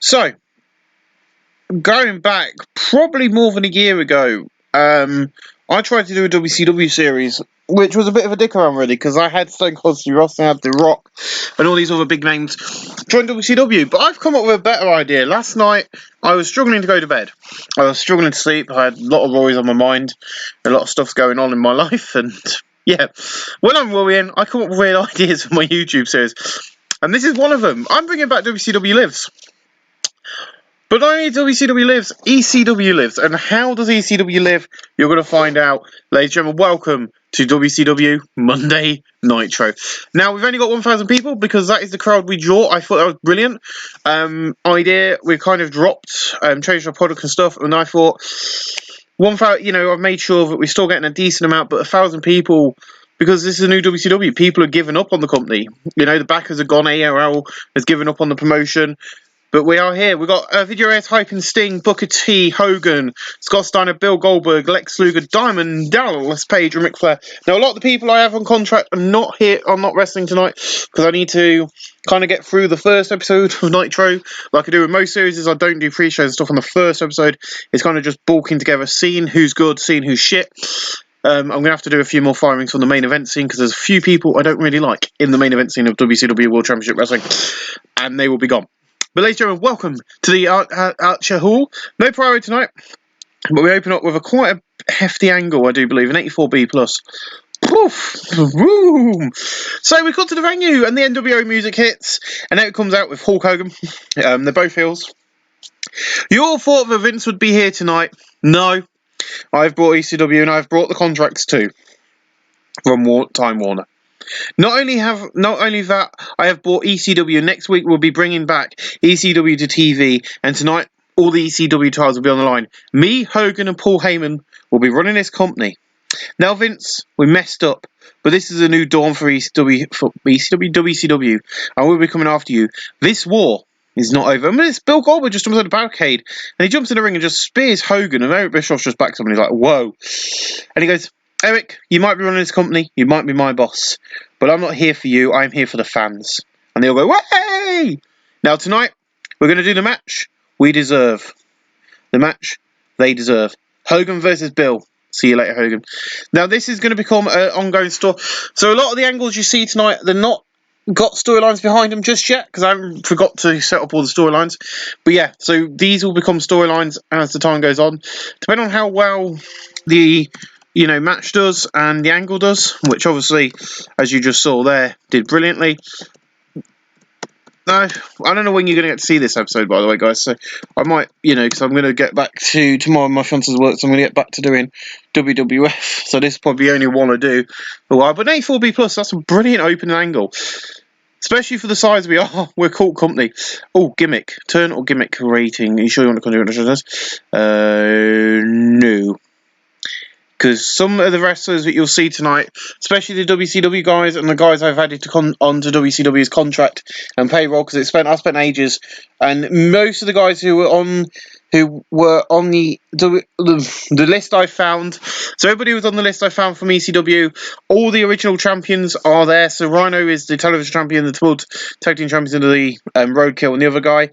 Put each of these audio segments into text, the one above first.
So, going back probably more than a year ago, I tried to do a WCW series, which was a bit of a dick around really, because I had Stone Cold Steve Austin, I had The Rock, and all these other big names join WCW. But I've come up with a better idea. Last night, I was struggling to go to bed. I was struggling to sleep. I had a lot of worries on my mind, a lot of stuff's going on in my life, and yeah, when I'm worrying, I come up with weird ideas for my YouTube series. And this is one of them. I'm bringing back WCW Lives. But not only WCW lives, ECW lives. And how does ECW live? You're going to find out. Ladies and gentlemen, welcome to WCW Monday Nitro. Now, we've only got 1,000 people because that is the crowd we draw. I thought that was brilliant. Idea, we've kind of dropped, changed our product and stuff. And I thought, 1,000, I've made sure that we're still getting a decent amount, but 1,000 people, because this is a new WCW, people are giving up on the company. The backers are gone. ARL has given up on the promotion. But we are here. We've got Video Air's Hype and Sting, Booker T, Hogan, Scott Steiner, Bill Goldberg, Lex Luger, Diamond, Dallas Page, and Ric Flair. Now, a lot of the people I have on contract are not here. I'm not wrestling tonight because I need to kind of get through the first episode of Nitro. Like I do with most series, I don't do pre-shows and stuff on the first episode. It's kind of just bulking together, seeing who's good, seeing who's shit. I'm going to have to do a few more firings from the main event scene because there's a few people I don't really like in the main event scene of WCW World Championship Wrestling, and they will be gone. But ladies and gentlemen, welcome to the Archer Hall. No priority tonight, but we open up with quite a hefty angle, I do believe, an 84B plus. Poof! Boom! So we got to the venue, and the NWO music hits, and out it comes out with Hulk Hogan. They're both heels. You all thought that Vince would be here tonight. No. I've brought ECW, and I've brought the contracts too. From Time Warner. Not only that, I have bought ECW. Next week we'll be bringing back ECW to TV, and tonight all the ECW titles will be on the line. Me, Hogan, and Paul Heyman will be running this company. Now, Vince, we messed up, but this is a new dawn for WCW, and we'll be coming after you. This war is not over. I mean, it's Bill Goldberg just jumps on the barricade, and he jumps in the ring and just spears Hogan, and Eric Bischoff just backs him, and he's like, whoa. And he goes, Eric, you might be running this company, you might be my boss, but I'm not here for you, I'm here for the fans. And they all go, way! Now tonight, we're going to do the match we deserve. The match they deserve. Hogan versus Bill. See you later, Hogan. Now this is going to become an ongoing story. So a lot of the angles you see tonight, they're not got storylines behind them just yet, because I forgot to set up all the storylines. But yeah, so these will become storylines as the time goes on. Depending on how well the match does and the angle does, which obviously, as you just saw there, did brilliantly. I don't know when you're going to get to see this episode, by the way, guys, so I might, because I'm going to get back to tomorrow, my fiance's work, so I'm going to get back to doing WWF, so this is probably the only one I do for a while, but an A4B+, that's a brilliant opening angle, especially for the size we are. We're a cool company. Oh, gimmick. Turn or gimmick rating. Are you sure you want to continue with this? No. Because some of the wrestlers that you'll see tonight, especially the WCW guys and the guys I've added onto WCW's contract and payroll, because I spent ages, and most of the guys who were on the list I found, so everybody who was on the list I found from ECW, all the original champions are there. So Rhino is the television champion, the World Tag Team Champions of the Roadkill, and the other guy,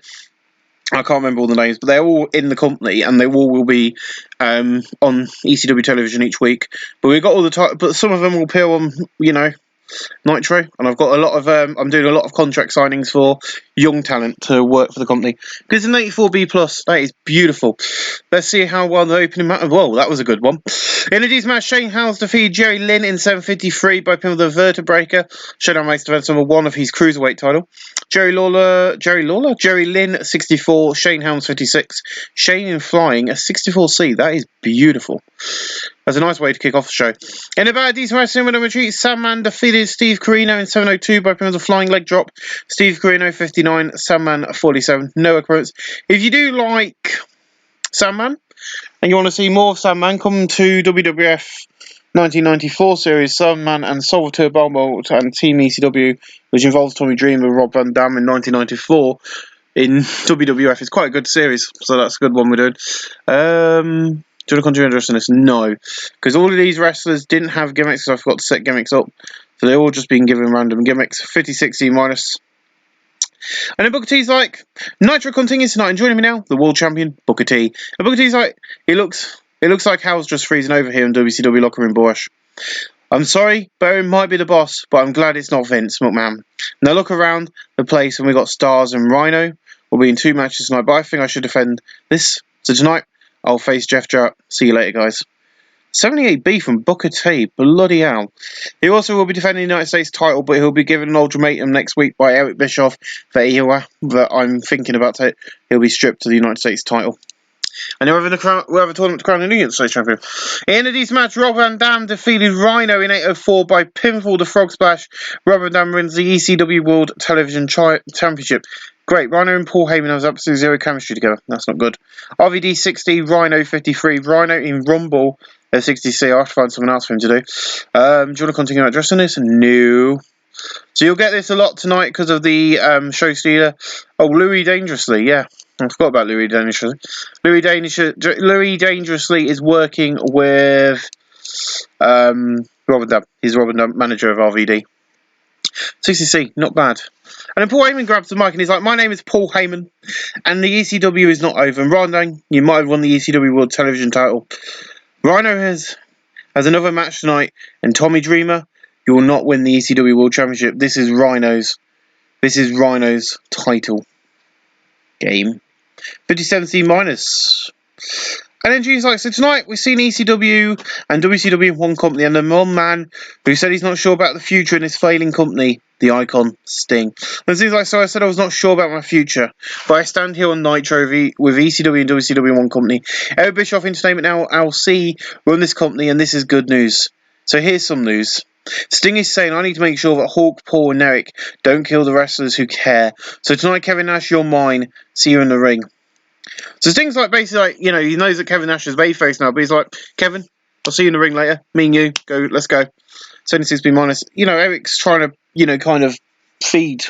I can't remember all the names, but they're all in the company, and they all will be on ECW television each week. But we've got all the but some of them will appear on, Nitro, and I've got a lot of I'm doing a lot of contract signings for young talent to work for the company. Because an 84B plus, that is beautiful. Let's see how well the opening match. Whoa, that was a good one. In a decent match, Shane Helms defeated Jerry Lynn in 7:53 by pin with a vertebraker. Shane makes defense number 1 of his cruiserweight title. Jerry Lynn 64, Shane Helms 56, Shane in flying a 64C. That is beautiful. That's a nice way to kick off the show. In about a decent wrestling with a retreat, Sandman defeated Steve Corino in 7:02 by pin with a flying leg drop. Steve Corino 59, Sandman 47. No occurrence. If you do like Sandman and you want to see more of Sandman, come to WWF 1994 series Sandman and Salvatore Balbo and Team ECW, which involves Tommy Dreamer and Rob Van Dam in 1994 in WWF. It's quite a good series, so that's a good one we're doing. Do you want to continue interested in this? No, because all of these wrestlers didn't have gimmicks, so I forgot to set gimmicks up, so they're all just being given random gimmicks. 50-60 minus. And then Booker T's like, Nitro continues tonight, and joining me now, the world champion, Booker T. And Booker T's like, it looks like hell's just freezing over here in WCW locker room, Bush. I'm sorry, Baron might be the boss, but I'm glad it's not Vince McMahon. Now look around the place, and we got Stars and Rhino. We'll be in 2 matches tonight, but I think I should defend this. So tonight, I'll face Jeff Jarrett. See you later, guys. 78B from Booker T. Bloody hell. He also will be defending the United States title, but he'll be given an ultimatum next week by Eric Bischoff that I'm thinking about. He'll be stripped to the United States title. And we'll have a tournament to crown the new United States champion. In a decent match, Rob Van Dam defeated Rhino in 8:04 by pinfall to Frog Splash. Rob Van Dam wins the ECW World Television Championship. Great. Rhino and Paul Heyman have absolutely zero chemistry together. That's not good. RVD 60, Rhino 53. Rhino in Rumble at 60C. I'll have to find someone else for him to do. Do you want to continue addressing this? No. So you'll get this a lot tonight because of the show stealer. Oh, Louis Dangerously, yeah. I forgot about Louis Dangerously. Louis Dangerously is working with Robin Dub. He's Robin Dub, manager of RVD. 60C, not bad. And then Paul Heyman grabs the mic and he's like, my name is Paul Heyman, and the ECW is not over. And Rhino, you might have won the ECW World Television title. Rhino has another match tonight, and Tommy Dreamer, you will not win the ECW World Championship. This is Rhino's title game. 57C minus. And then G's like, so tonight we've seen ECW and WCW in one company, and the one man who said he's not sure about the future in his failing company, the Icon Sting. And G's like, so I said I was not sure about my future, but I stand here on Nitro with ECW and WCW in one company. Eric Bischoff Entertainment now LC run this company, and this is good news. So here's some news. Sting is saying, I need to make sure that Hawk, Paul and Eric don't kill the wrestlers who care. So tonight, Kevin Nash, you're mine. See you in the ring. So Sting's like, basically like, you know, he knows that Kevin Nash is babyface now, but he's like, Kevin, I'll see you in the ring later. Me and you, let's go. 76B minus. You know, Eric's trying to, you know, kind of feed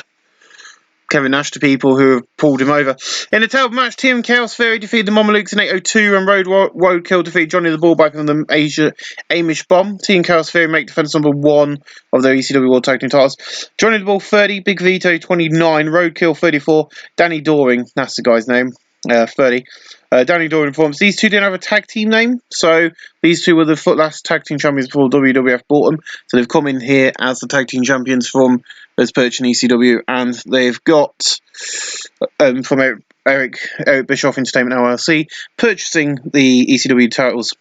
Kevin Nash to people who have pulled him over. In a table match, Team Chaos Theory defeated the Mamalukes in 8:02, and Roadkill defeated Johnny the Ballback and the Amish Bomb. Team Chaos Theory make defense number 1 of their ECW World Tag Team titles. Johnny the Ball 30, Big Vito 29, Roadkill 34, Danny Doring, that's the guy's name, 30. Danny Doring informs these two didn't have a tag team name, so these two were the last tag team champions before WWF bought them. So they've come in here as the tag team champions from as purchasing ECW, and they've got from Eric Bischoff Entertainment LLC purchasing the ECW titles.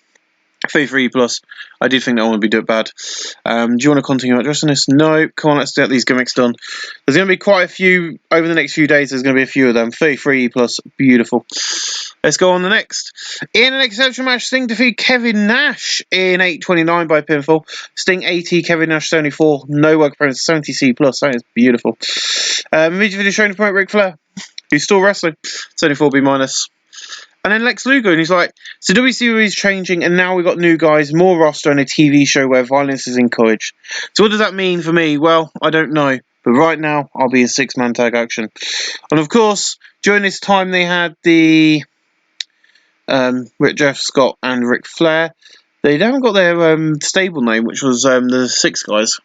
33 plus. I did think that one would be a bit bad. Do you want to continue addressing this? No. Come on, let's get these gimmicks done. There's going to be quite a few over the next few days. There's going to be a few of them. 33 plus. Beautiful. Let's go on the next. In an exceptional match, Sting defeated Kevin Nash in 8:29 by pinfall. Sting 80, Kevin Nash 74. No work opponents 70C plus. That is beautiful. Immediate video showing to promote Ric Flair, who's still wrestling. 74B minus. And then Lex Luger, and he's like, so WCW is changing, and now we've got new guys, more roster, and a TV show where violence is encouraged. So what does that mean for me? Well, I don't know. But right now, I'll be in 6-man tag action. And of course, during this time, they had the Jeff Scott and Ric Flair. They haven't got their stable name, which was the Six Guys.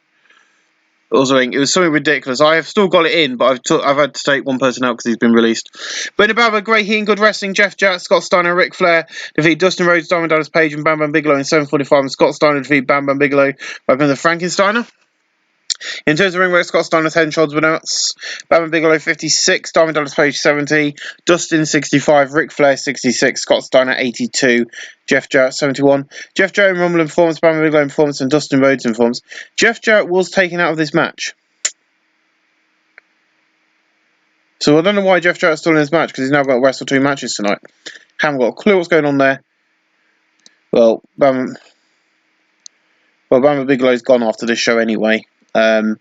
It was something ridiculous. I have still got it in, but I've had to take one person out because he's been released. But in about a great heat and good wrestling, Jeff Jarrett, Scott Steiner, and Ric Flair defeat Dustin Rhodes, Diamond Dallas Page, and Bam Bam Bigelow in 7:45. And Scott Steiner defeat Bam Bam Bigelow by the Frankensteiner. In terms of ring work, Scott Steiner's head and shoulders announced. Bam Bam Bigelow 56, Diamond Dallas Page 70, Dustin 65, Ric Flair 66, Scott Steiner 82, Jeff Jarrett 71. Jeff Jarrett in Rumble informs, Bam Bam Bigelow informs, and Dustin Rhodes informs. Jeff Jarrett was taken out of this match. So I don't know why Jeff Jarrett's still in this match, because he's now got to wrestle 2 matches tonight. Haven't got a clue what's going on there. Well, Bam Bam Bigelow's gone after this show anyway. In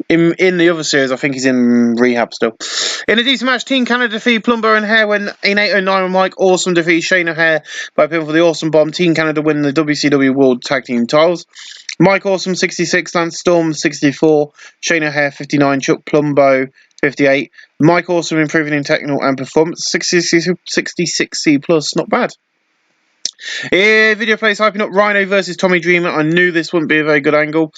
the other series, I think he's in rehab still. In a decent match, Team Canada defeat Plumbo and Hair when in 8:09 when Mike Awesome defeats Shane O'Haire by pinfall for the Awesome Bomb. Team Canada win the WCW World Tag Team titles. Mike Awesome 66, Lance Storm 64, Shane O'Haire 59, Chuck Plumbo 58. Mike Awesome improving in technical and performance 66C plus, not bad. Video plays hyping up Rhino versus Tommy Dreamer. I knew this wouldn't be a very good angle.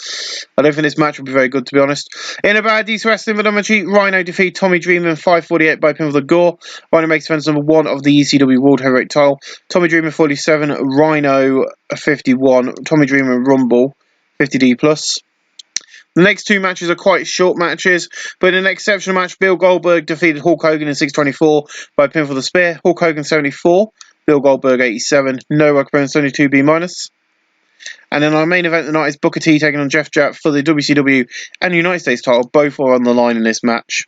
I don't think this match would be very good, to be honest. In a bad East Wrestling Videometry, Rhino defeat Tommy Dreamer in 5:48 by pinfall the Gore. Rhino makes defense number 1 of the ECW World Heavyweight title. Tommy Dreamer 47, Rhino 51, Tommy Dreamer Rumble 50D+. The next two matches are quite short matches, but in an exceptional match, Bill Goldberg defeated Hulk Hogan in 6:24 by pinfall the Spear. Hulk Hogan 74, Bill Goldberg 87, no work opponent 72B-. And then our main event tonight is Booker T taking on Jeff Jarrett for the WCW and United States title. Both are on the line in this match.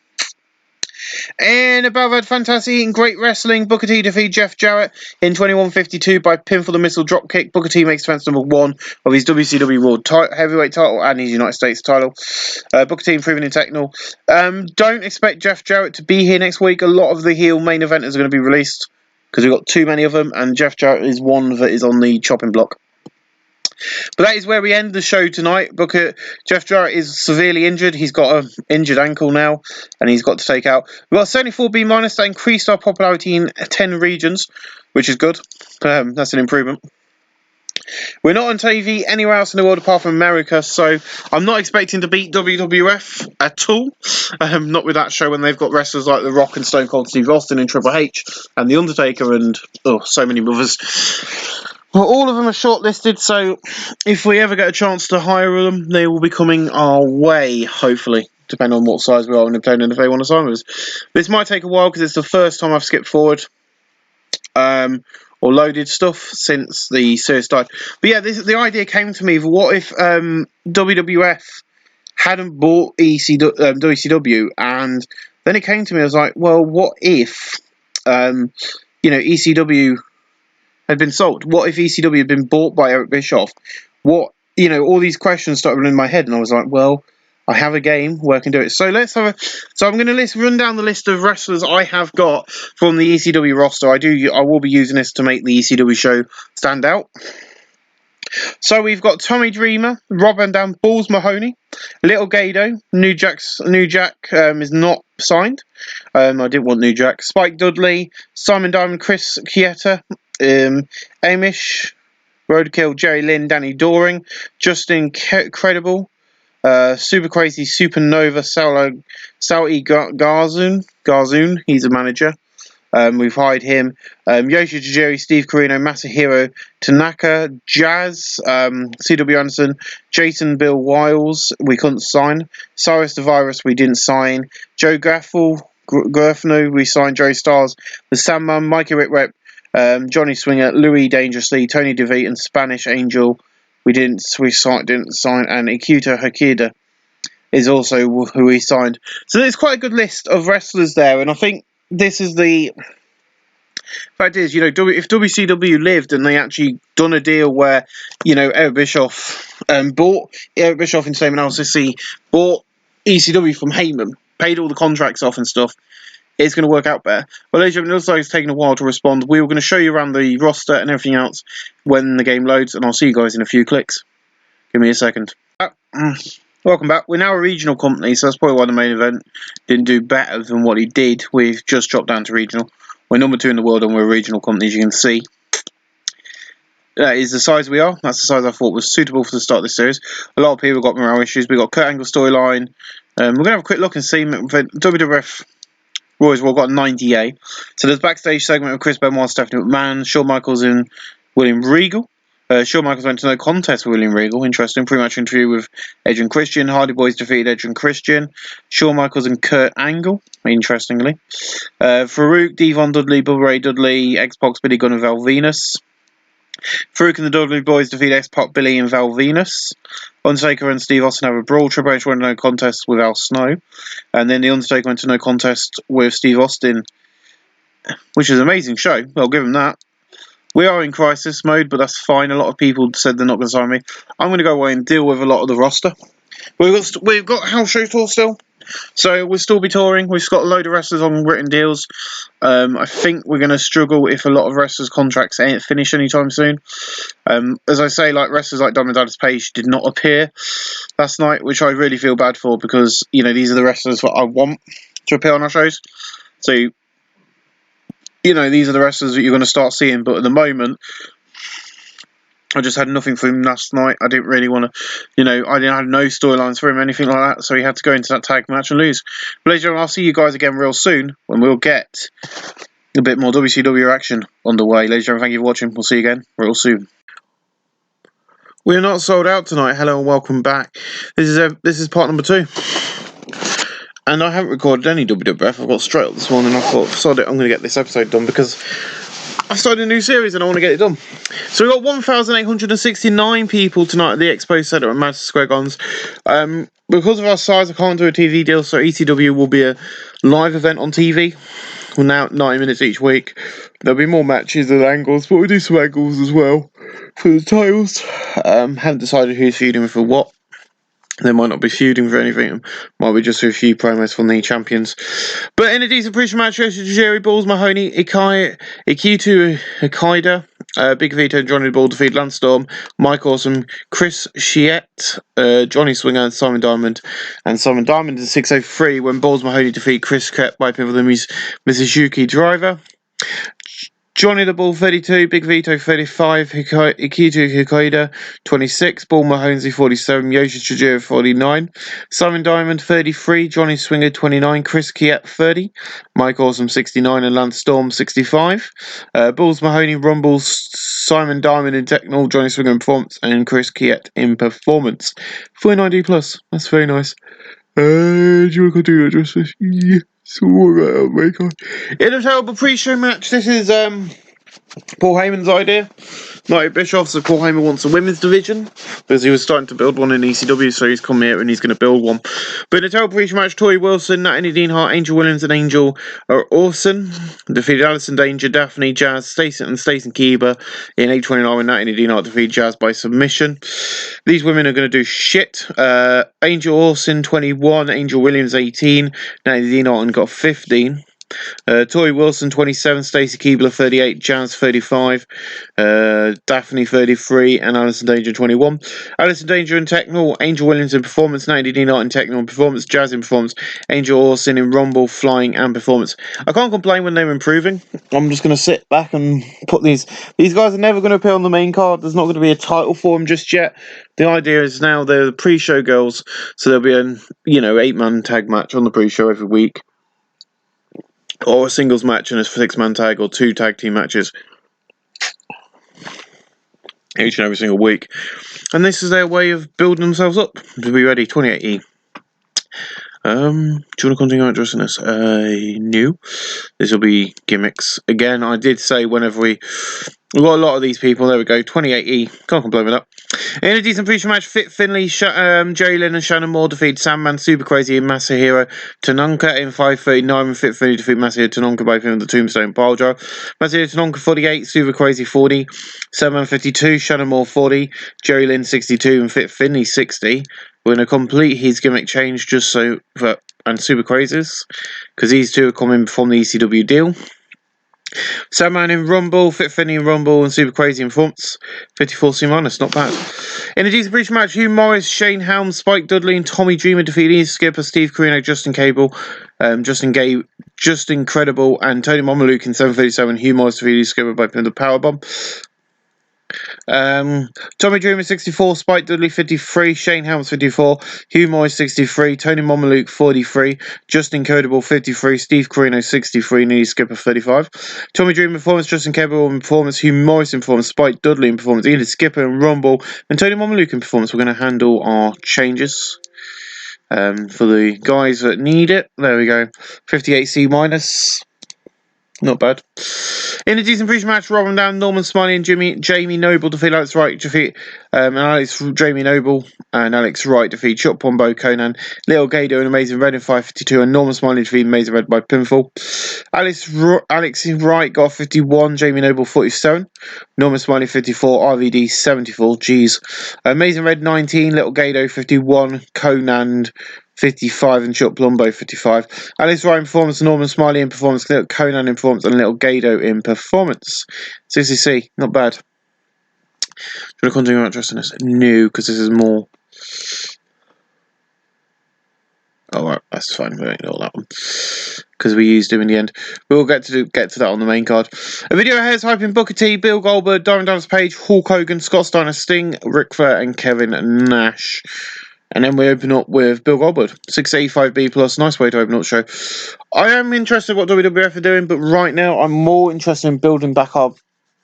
In above had fantasy and great wrestling, Booker T defeat Jeff Jarrett in 21:52 by pinfall the missile dropkick. Booker T makes defense number 1 of his WCW World Heavyweight title and his United States title. Booker T improving in technical. Don't expect Jeff Jarrett to be here next week. A lot of the heel main eventers are going to be released because we've got too many of them, and Jeff Jarrett is one that is on the chopping block. But that is where we end the show tonight. Jeff Jarrett is severely injured. He's got an injured ankle now, and he's got to take out. We've got 74B-. That increased our popularity in 10 regions, which is good. That's an improvement. We're not on TV anywhere else in the world apart from America, so I'm not expecting to beat WWF at all. Not with that show when they've got wrestlers like The Rock and Stone Cold Steve Austin and Triple H and The Undertaker and so many others. Well, all of them are shortlisted, so if we ever get a chance to hire them, they will be coming our way, hopefully, depending on what size we are and depending if they want to sign with us. This might take a while because it's the first time I've skipped forward or loaded stuff since the series started. But yeah, the idea came to me, what if WWF hadn't bought WCW, and then it came to me, I was like, well, what if ECW had been sold? What if ECW had been bought by Eric Bischoff? All these questions started running in my head, and I was like, well, I have a game where I can do it. So I'm going to run down the list of wrestlers I have got from the ECW roster. I will be using this to make the ECW show stand out. So we've got Tommy Dreamer, Rob Van Dam, Balls Mahoney, Little Gado, New Jack is not signed. I didn't want New Jack. Spike Dudley, Simon Diamond, Chris Chietta, Amish, Roadkill, Jerry Lynn, Danny Doring, Justin Credible, Super Crazy, Supernova, Saudi Garzoon, he's a manager. We've hired him. Yoshi Tajiri, Steve Corino, Masahiro Tanaka, Jazz, C.W. Anderson, Jason Bill Wiles, we couldn't sign. Cyrus the Virus, we didn't sign. Joe Graffno, we signed. Joey Stars, the Sandman, Mikey Rip, Johnny Swinger, Louis Dangerously, Tony DeVite, and Spanish Angel, we didn't sign. And Ikuta Hakida is also who we signed. So there's quite a good list of wrestlers there, and I think this is the fact is, if WCW lived and they actually done a deal where, Eric Bischoff bought Eric Bischoff in same analysis, he bought ECW from Heyman, paid all the contracts off and stuff, it's going to work out better. Well, ladies and gentlemen, it looks like it's taken a while to respond. We were going to show you around the roster and everything else when the game loads, and I'll see you guys in a few clicks. Give me a second. Welcome back. We're now a regional company, so that's probably why the main event didn't do better than what he did. We've just dropped down to regional. We're number 2 in the world and we're a regional company, as you can see. That is the size we are. That's the size I thought was suitable for the start of this series. A lot of people got morale issues. We've got Kurt Angle storyline. We're going to have a quick look and see. WWF Roy's World got 90A. So there's a backstage segment with Chris Benoit, Stephanie McMahon, Shawn Michaels and William Regal. Shawn Michaels went to no contest with William Regal. Interesting. Pre-match interview with Edge and Christian. Hardy Boys defeated Edge and Christian. Shawn Michaels and Kurt Angle. Interestingly. Farouk, Devon Dudley, Bubba Ray Dudley, X-Pac, Billy Gunn and Val Venus. Farouk and the Dudley Boys defeat X-Pac, Billy and Val Venus. Undertaker and Steve Austin have a brawl. Triple H went to no contest with Al Snow. And then the Undertaker went to no contest with Steve Austin, which is an amazing show. I'll give him that. We are in crisis mode, but that's fine. A lot of people said they're not going to sign me. I'm going to go away and deal with a lot of the roster. We've got house show tour still, so we'll still be touring. We've got a load of wrestlers on written deals. I think we're going to struggle if a lot of wrestlers' contracts ain't finished anytime soon. As I say, like wrestlers like Diamond Dallas Page did not appear last night, which I really feel bad for because these are the wrestlers that I want to appear on our shows. So these are the wrestlers that you're going to start seeing, but at the moment, I just had nothing for him last night. I didn't really want to, I didn't have no storylines for him, anything like that. So he had to go into that tag match and lose. But ladies and gentlemen, I'll see you guys again real soon when we'll get a bit more WCW action underway. Ladies and gentlemen, thank you for watching. We'll see you again real soon. We're not sold out tonight. Hello and welcome back. This is part number 2. And I haven't recorded any WWF. I got straight up this morning and I thought, sod it, I'm going to get this episode done because I've started a new series and I want to get it done. So we've got 1,869 people tonight at the Expo Centre at Madison Square Gardens. Because of our size, I can't do a TV deal, so ECW will be a live event on TV. Well, now 90 minutes each week. There'll be more matches and angles, but we'll do some angles as well for the titles. Haven't decided who's feuding for what. They might not be feuding for anything. Might be just a few promos from the champions. But in a decent pre-show match, Jerry Balls, Mahoney, Ikitu Ikaida, Big Vito and Johnny the Ball defeat Lance Storm, Mike Awesome, Chris Chiette, Johnny Swinger and Simon Diamond. And Simon Diamond is 603 when Balls Mahoney defeat Chris Chiette by pinfall the Mizuki Driver. Johnny the Ball 32, Big Vito 35, Ikitu Hikaida 26, Ball Mahoney 47, Yoshi Chijiro 49, Simon Diamond 33, Johnny Swinger 29, Chris Chiette 30, Mike Awesome 69 and Lance Storm 65, Balls Mahoney Rumbles, Simon Diamond in Technical, Johnny Swinger in Performance and Chris Chiette in Performance. 49D plus, that's very nice. Do you want to do your addresses? Yeah. So in a terrible pre-show match, this is Paul Heyman's idea. Marty Bischoff, so Paul Heyman wants a women's division because he was starting to build one in ECW, so he's come here and he's going to build one. But in a terrible pre-show match, Tori Wilson, Natalie Dean Hart, Angel Williams and Angel Orson defeated Alison Danger, Daphne, Jazz, Stacey Keeber in 8:29 when Natalie Dean Hart defeated Jazz by submission. These women are going to do shit. Angel Orson 21, Angel Williams 18, Natalie Dean Hart got 15. Tori Wilson 27, Stacey Keebler 38, Jazz 35, Daphne 33, and Alison Danger 21. Alison Danger in Technical, Angel Williams in Performance, Natalie Dean Hart in Technical and Performance, Jazz in Performance, Angel Orson in Rumble, Flying and Performance. I can't complain when they're improving. I'm just going to sit back and put these guys are never going to appear on the main card. There's not going to be a title for them just yet. The idea is now they're the pre-show girls, so there'll be an 8-man tag match on the pre-show every week. Or a singles match and a 6-man tag, or 2 tag team matches each and every single week. And this is their way of building themselves up to be ready. 28E. Do you want to continue addressing this? No. This will be gimmicks. Again, I did say whenever we've got a lot of these people. There we go. 28E. Can't complain with that. In a decent pre-show match, Fit Finlay, Jerry Lynn and Shannon Moore defeat Sandman, Super Crazy and Masahiro Tanonka in 5:39 and Fit Finlay defeat Masahiro Tanonka by pinning the Tombstone Piledrive. Masahiro Tanonka 48, Super Crazy 40, Sandman 52, Shannon Moore 40, Jerry Lynn 62 and Fit Finlay 60. We're going to complete his gimmick change just so for and Super Crazies because these two are coming from the ECW deal. Sandman in Rumble, Fit Finlay in Rumble, and Super Crazy in Performance. 54 C-, not bad. In a decent pre-show match, Hugh Morris, Shane Helms, Spike Dudley, and Tommy Dreamer defeating Skipper, Steve Corino, Justin Cable, Justin Credible, and Tony Mamaluke in 7:37. Hugh Morris defeating Skipper by pin the powerbomb. Tommy Dreamer 64, Spike Dudley 53, Shane Helms 54, Hugh Morris 63, Tony Mamaluke 43, Justin Codable 53, Steve Corino 63, Needy Skipper 35. Tommy Dreamer in Performance, Justin Codable in Performance, Hugh Morris in Performance, Spike Dudley in Performance, Needy Skipper in Rumble, and Tony Mamaluke in Performance. We're going to handle our changes for the guys that need it. There we go. 58 C-. Not bad. In a decent pre-show match, Rob Van Dam, Norman Smiley and Jamie Noble defeat Alex Wright, Jamie Noble and Alex Wright defeat Chuck Pombo, Conan, Little Gator and Amazing Red in 5:52, and Norman Smiley defeat Amazing Red by pinfall. Alex Wright got 51, Jamie Noble 47, Norman Smiley 54, RVD 74, G's. Amazing Red 19, Little Gator 51, Conan 55 and Chuck Plumbo 55. Alex Wright in Performance, Norman Smiley in Performance, Little Conan in Performance, and Little Gado in Performance. 60C, not bad. Do you want to continue addressing this? No, because this is more. Alright, that's fine. We won't ignore that one. Because we used him in the end. We'll get to that on the main card. A video ahead is hyping Booker T, Bill Goldberg, Diamond Dallas Page, Hulk Hogan, Scott Steiner, Sting, Ric Flair, and Kevin Nash. And then we open up with Bill Goldberg. 685B plus. Nice way to open up the show. I am interested in what WWF are doing, but right now I'm more interested in building back our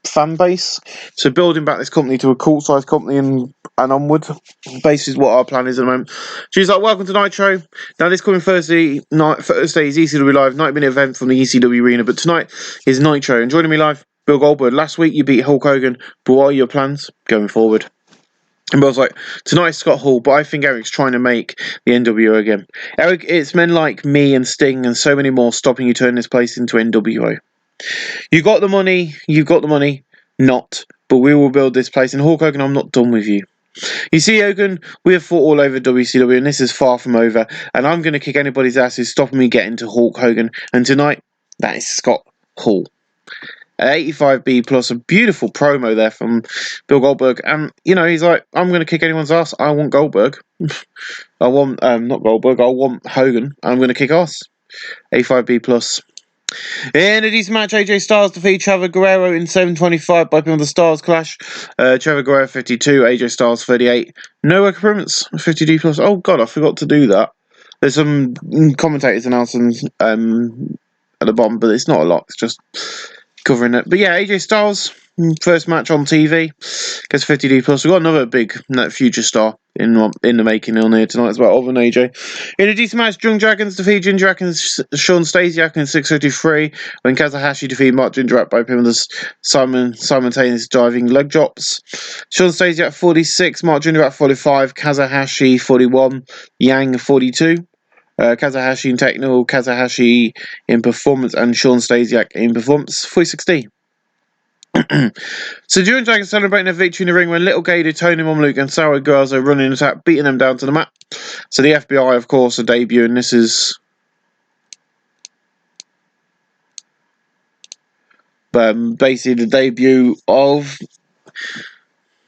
fan base. So building back this company to a cult size company and onward. Basically, what our plan is at the moment. She's like, welcome to Nitro. Now this coming Thursday is ECW Live, 90-minute event from the ECW arena, but tonight is Nitro. And joining me live, Bill Goldberg. Last week you beat Hulk Hogan, but what are your plans going forward? And Bill's like, tonight's Scott Hall, but I think Eric's trying to make the NWO again. Eric, it's men like me and Sting and so many more stopping you turning this place into NWO. You got the money, not, but we will build this place. And Hulk Hogan, I'm not done with you. You see, Hogan, we have fought all over WCW, and this is far from over. And I'm going to kick anybody's ass who's stopping me getting to Hulk Hogan. And tonight, that is Scott Hall. 85B plus, a beautiful promo there from Bill Goldberg. And, you know, he's like, I'm going to kick anyone's ass. I want Goldberg. I want, not Goldberg, I want Hogan. I'm going to kick ass. 85B plus. In a decent match, AJ Styles defeated Trevor Guerrero in 7:25 by pin on the Stars Clash. Trevor Guerrero 52, AJ Styles 38. No work improvements, 50D plus. Oh god, I forgot to do that. There's some commentators announcing at the bottom, but it's not a lot. It's just covering it. But yeah, AJ Styles, first match on TV, gets 50D plus. We've got another big future star in the making on here tonight as well, other than AJ. In a decent match, Young Dragons defeat Ginger Dragons, Sean Stasiak in 6:33, when Kazuhashi defeated Mark Jindrak by pin with simultaneous diving leg drops. Sean Stasiak 46, Mark Jindrak 45, Kazuhashi 41, Yang 42. Kazuhashi in technical, Kazuhashi in performance, and Sean Stasiak in performance. 46D. So Drew and Dragon celebrating a victory in the ring when Little Gator, Tony Momluke and Sarah Garza are running an attack, beating them down to the mat. So the FBI, of course, are debuting. This is basically the debut of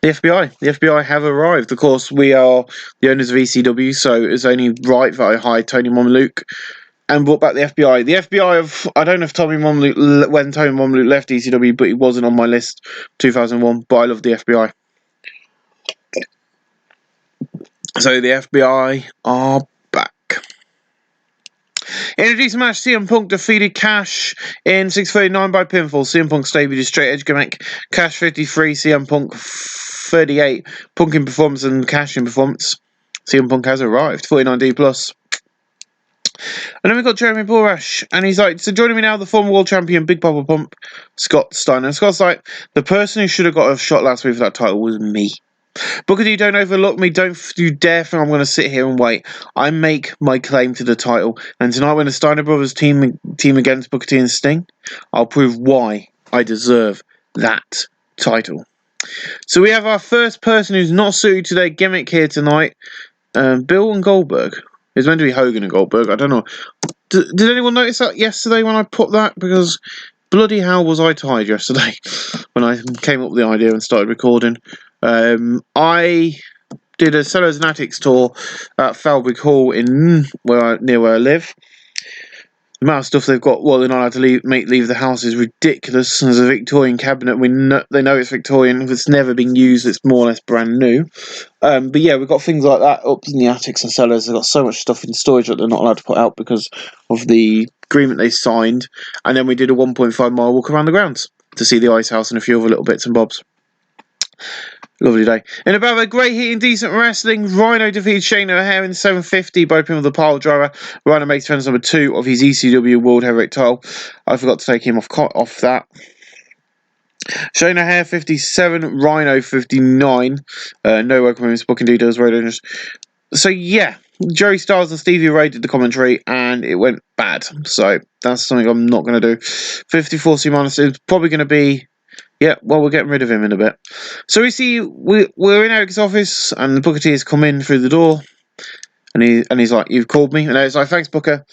the FBI. The FBI have arrived. Of course, we are the owners of ECW, so it's only right that I hired Tony Momluke and brought back the FBI. The FBI of, I don't know if Tony Momluke, when Tony Momluke left ECW, but he wasn't on my list 2001, but I love the FBI. So the FBI are back. In a decent match, CM Punk defeated Cash in 6:39 by pinfall. CM Punk stayed with his straight edge gimmick. Cash 53, CM Punk 38. Punk in performance and Cash in performance. CM Punk has arrived. 49D plus. And then we've got Jeremy Borash, and he's like, so joining me now, the former world champion, Big Papa Pump, Scott Steiner. And Scott's like, the person who should have got a shot last week for that title was me. Booker T, don't overlook me. Don't you dare think I'm going to sit here and wait. I make my claim to the title. And tonight when the Steiner brothers team against Booker T and Sting, I'll prove why I deserve that title. So we have our first person who's not suited to their gimmick here tonight. Bill and Goldberg. It's meant to be Hogan and Goldberg. I don't know. Did anyone notice that yesterday when I put that? Because bloody hell was I tired yesterday when I came up with the idea and started recording. I did a Sellers and Attics tour at Falbrig Hall near where I live. The amount of stuff they've got, they're not allowed to leave the house is ridiculous. There's a Victorian cabinet. They know it's Victorian. If it's never been used, it's more or less brand new. But yeah, we've got things like that up in the attics and cellars. They've got so much stuff in storage that they're not allowed to put out because of the agreement they signed. And then we did a 1.5 mile walk around the grounds to see the ice house and a few other little bits and bobs. Lovely day. In about a great heat and decent wrestling, Rhino defeated Shane O'Haire in 7:50 by pin with the pile driver. Rhino makes defense number 2 of his ECW World Heavyweight title. I forgot to take him off that. Shane O'Haire 57, Rhino 59. No work from booking details, radio. So yeah, Joey Styles and Stevie Ray did the commentary and it went bad. So that's something I'm not going to do. 54C minus is probably going to be. Yeah, we're getting rid of him in a bit. So we see we're in Eric's office, and Booker T has come in through the door, and he's like, "You've called me," and Eric's like, "Thanks, Booker."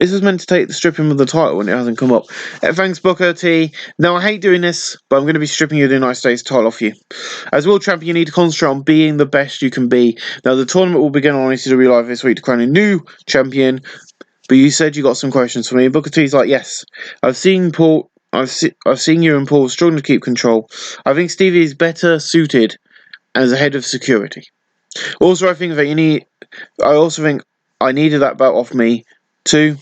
This was meant to take the stripping of the title and it hasn't come up. Thanks, Booker T. Now, I hate doing this, but I'm going to be stripping you the United States title off you. As world champion, you need to concentrate on being the best you can be. Now, the tournament will begin on ECW Live this week to crown a new champion, but you said you got some questions for me. Booker T's like, yes. I've seen Paul. I've seen you and Paul struggling to keep control. I think Stevie is better suited as a head of security. Also, I also think I needed that belt off me too.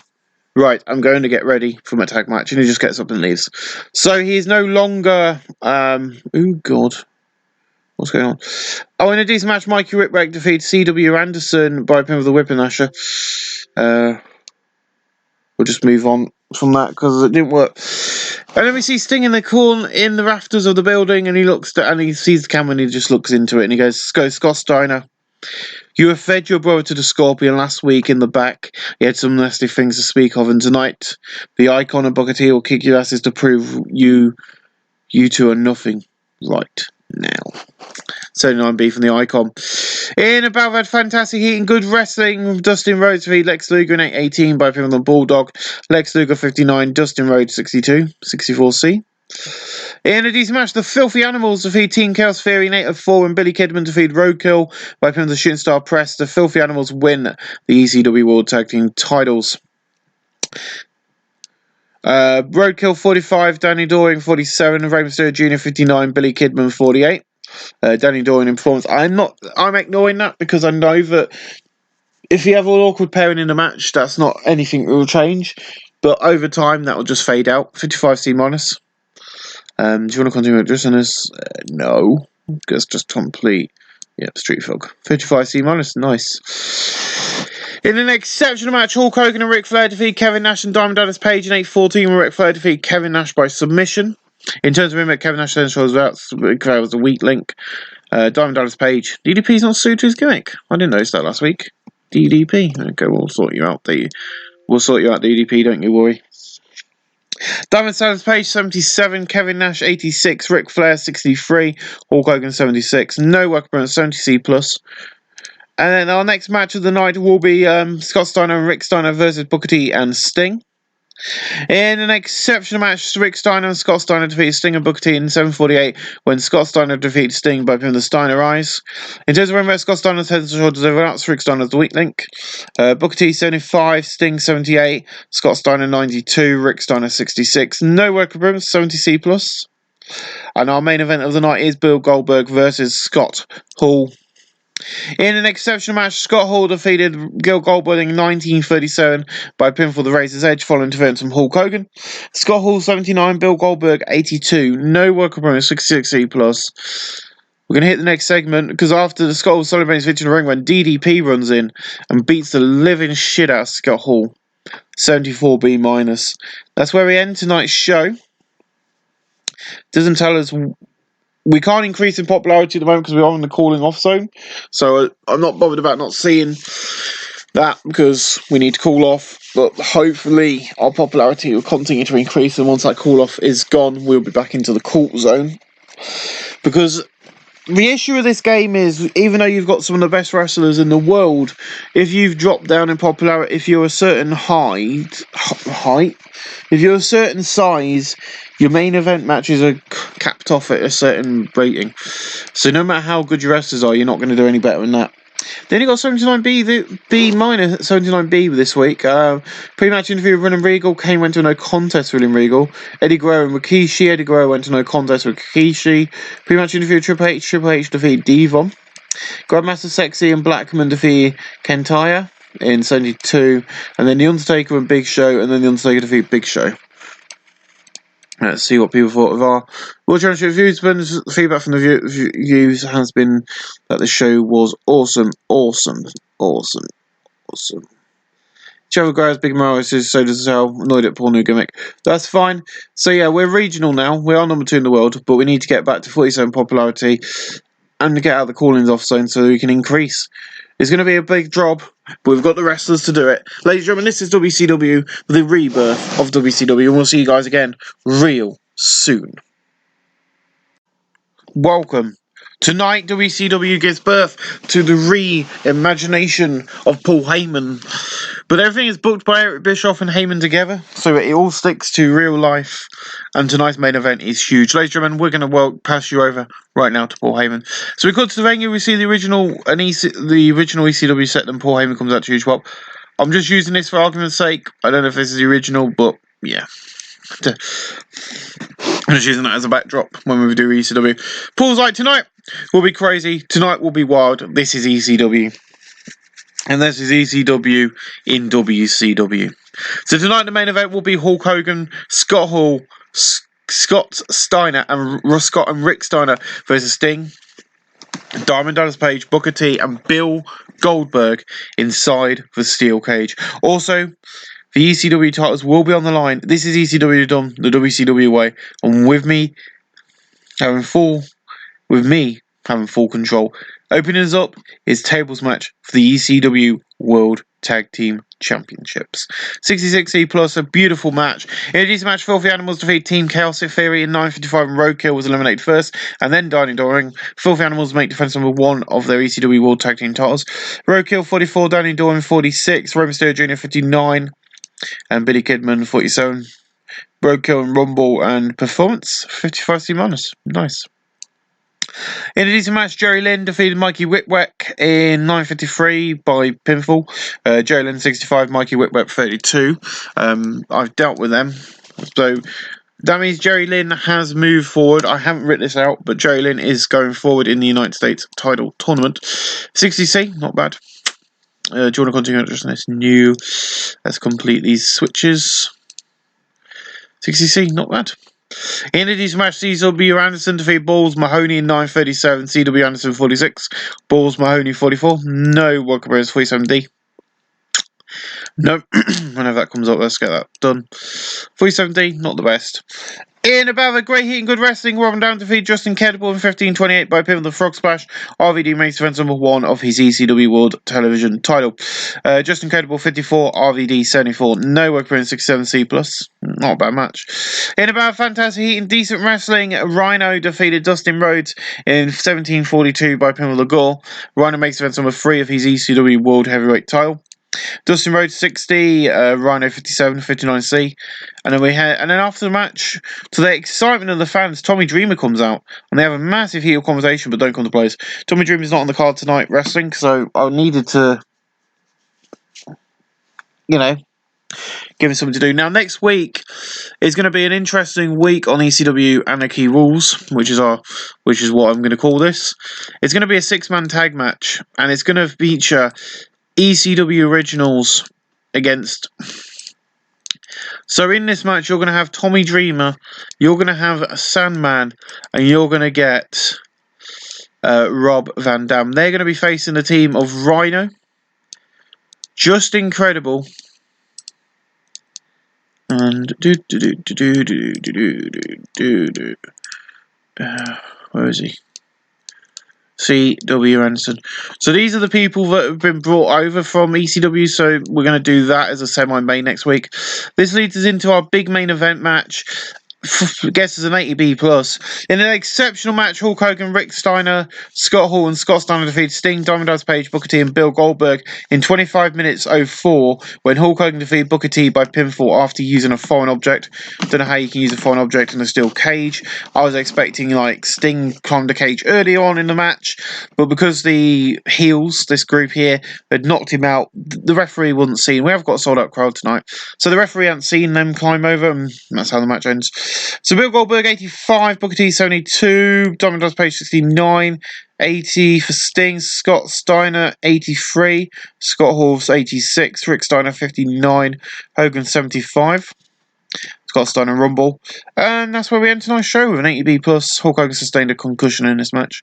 Right, I'm going to get ready for my tag match, and he just gets up and leaves. So he's no longer. Oh God, what's going on? Oh, in a decent match, Mikey Whipwreck defeats C.W. Anderson by pin with the Whippernasher. We'll just move on from that because it didn't work. And then we see Sting in the corner in the rafters of the building, and he sees the camera and he just looks into it and he goes, Scott Steiner, you have fed your brother to the Scorpion last week in the back. He had some nasty things to speak of, and tonight the Icon and Booker T will kick your asses to prove you two are nothing right now. 79 B from the Icon. In a battle, had fantastic heat and good wrestling. Dustin Rhodes defeated Lex Luger in 8-18 by pin on the Bulldog. Lex Luger 59, Dustin Rhodes 62, 64C. In a decent match, the Filthy Animals defeat Team Chaos Theory in 8-4 and Billy Kidman defeated Roadkill by pin on the Shooting Star Press. The Filthy Animals win the ECW World Tag Team titles. Roadkill 45, Danny Doring 47, Rey Mysterio Jr. 59, Billy Kidman 48. Danny Doring in performance. I'm ignoring that because I know that if you have an awkward pairing in a match, that's not anything that will change. But over time, that will just fade out. 55C minus. Do you want to continue addressing this? No. Because just complete. Yep, Street Fog. 55C minus. Nice. In an exceptional match, Hulk Hogan and Ric Flair defeat Kevin Nash and Diamond Dallas Page in 8-14, where Ric Flair defeat Kevin Nash by submission. In terms of him, Kevin Nash then shows out. Ric Flair was a weak link. Diamond Dallas Page. DDP's not suited to his gimmick. I didn't notice that last week. DDP. Okay, we'll sort you out. We'll sort you out, DDP. Don't you worry. Diamond Dallas Page 77, Kevin Nash 86, Ric Flair 63, Hulk Hogan 76. No work appearance 70C plus. And then our next match of the night will be Scott Steiner and Rick Steiner versus Booker T and Sting. In an exceptional match, Rick Steiner and Scott Steiner defeated Sting and Booker T in 7:48 when Scott Steiner defeated Sting by pin the Steiner Eyes. In terms of where Scott Steiner's head and shoulders over out, Rick Steiner's the weak link. Booker T 75, Sting 78, Scott Steiner 92, Rick Steiner 66. No work appearance, 70C plus. And our main event of the night is Bill Goldberg versus Scott Hall. In an exceptional match, Scott Hall defeated Gil Goldberg in 1937 by pin for the Razor's Edge following interference from Hulk Hogan. Scott Hall 79, Bill Goldberg 82. No work appearance, 66C plus. We're going to hit the next segment because after the Scott Hall celebrates victory in the ring when DDP runs in and beats the living shit out of Scott Hall. 74B minus. That's where we end tonight's show. Doesn't tell us. We can't increase in popularity at the moment because we're in the calling off zone. So I'm not bothered about not seeing that because we need to call off. But hopefully our popularity will continue to increase. And once that call off is gone, we'll be back into the cult zone. Because the issue with this game is, even though you've got some of the best wrestlers in the world, if you've dropped down in popularity, if you're a certain height, if you're a certain size, your main event matches are capped off at a certain rating. So no matter how good your wrestlers are, you're not going to do any better than that. Then you got 79B minus 79B this week. Pre-match interview with William Regal. Kane went to no contest with William Regal. Eddie Guerrero and Rikishi. Eddie Guerrero went to no contest with Rikishi. Pre-match interview with Triple H. Triple H defeated Devon. Grandmaster Sexy and Blackman defeat Kentaya in 72. And then The Undertaker and Big Show. And then The Undertaker defeat Big Show. Let's see what people thought of our World Championship reviews. The feedback from the views has been that the show was awesome. Trevor Gray's Big Mario says so does Hell. Annoyed at Paul new gimmick. That's fine. So yeah, we're regional now. We are number 2 in the world, but we need to get back to 47 popularity and to get out of the callings off zone so we can increase. It's going to be a big job, but we've got the wrestlers to do it. Ladies and gentlemen, this is WCW, the rebirth of WCW, and we'll see you guys again real soon. Welcome. Tonight, WCW gives birth to the reimagination of Paul Heyman. But everything is booked by Eric Bischoff and Heyman together, so it all sticks to real life. And tonight's main event is huge. Ladies and gentlemen, we're going to pass you over right now to Paul Heyman. So we got to the venue, we see the original ECW set, then Paul Heyman comes out to huge pop. I'm just using this for argument's sake. I don't know if this is the original, but yeah. I'm just using that as a backdrop when we do ECW. Paul's like, tonight will be crazy. Tonight will be wild. This is ECW. And this is ECW in WCW. So tonight the main event will be Hulk Hogan, Scott Hall, Scott Steiner, and Rick Steiner versus Sting, Diamond Dallas Page, Booker T, and Bill Goldberg inside the steel cage. Also, the ECW titles will be on the line. This is ECW done the WCW way, and with me having full control. Opening us up is tables match for the ECW World Tag Team Championships. 66E plus, a beautiful match. In this match, Filthy Animals defeat Team Chaos Theory in 9:55 and Roadkill was eliminated first, and then died in Doring. Filthy Animals make defense number 1 of their ECW World Tag Team titles. Roadkill 44, Danny Doring 46, Rey Mysterio Jr. 59, and Billy Kidman 47. Roadkill and Rumble and Performance 55C minus. Nice. In a decent match, Jerry Lynn defeated Mikey Whipwreck in 9:53 by pinfall. Jerry Lynn 65, Mikey Whipwreck 32. I've dealt with them. So that means Jerry Lynn has moved forward. I haven't written this out, but Jerry Lynn is going forward in the United States title tournament. 60C, not bad. Do you want to continue just this new? Let's complete these switches. 60C, not bad. In a decent match, CW Anderson defeated Balls Mahoney in 9:37, CW Anderson 46, Balls Mahoney 44, no Walker Bears 47D. No, whenever that comes up, let's get that done. 47D, not the best. In about a great heat and good wrestling, Robin Down defeated Justin Credible in 15:28 by pinfall the Frog Splash. RVD makes defense number 1 of his ECW World Television title. Justin Credible 54, RVD 74, no work in 67C plus. Not a bad match. In about fantastic heat and decent wrestling, Rhino defeated Dustin Rhodes in 17:42 by pinfall the Gore. Rhino makes defense number 3 of his ECW World Heavyweight title. Dustin Rhodes 60, Rhino 57, 59C, and then after the match, to the excitement of the fans, Tommy Dreamer comes out, and they have a massive heel conversation, but don't come to blows. Tommy Dreamer's not on the card tonight wrestling, so I needed to, give him something to do. Now next week is going to be an interesting week on ECW Anarchy Rules, which is what I'm going to call this. It's going to be a 6-man tag match, and it's going to feature ECW Originals against. So in this match, you're going to have Tommy Dreamer, you're going to have Sandman, and you're going to get Rob Van Dam. They're going to be facing the team of Rhino, Justin Credible, and where is he? CW Anderson. So these are the people that have been brought over from ECW, so we're going to do that as a semi-main next week. This leads us into our big main event match. I guess it's an 80B plus. In an exceptional match, Hulk Hogan, Rick Steiner, Scott Hall, and Scott Steiner defeated Sting, Diamond Dallas Page, Booker T, and Bill Goldberg in 25 minutes 04 when Hulk Hogan defeated Booker T by pinfall after using a foreign object. Don't know how you can use a foreign object in a steel cage. I was expecting Sting climbed the cage early on in the match, but because the heels, this group here, had knocked him out, the referee wasn't seen. We have got a sold out crowd tonight, so the referee hadn't seen them climb over, and that's how the match ends. So Bill Goldberg 85, Booker T 72, Diamond Dallas Page 69, 80 for Sting, Scott Steiner 83, Scott Hall 86, Rick Steiner 59, Hogan 75. Scott Steiner Rumble, and that's where we end tonight's show with an 80B plus. Hulk Hogan sustained a concussion in this match.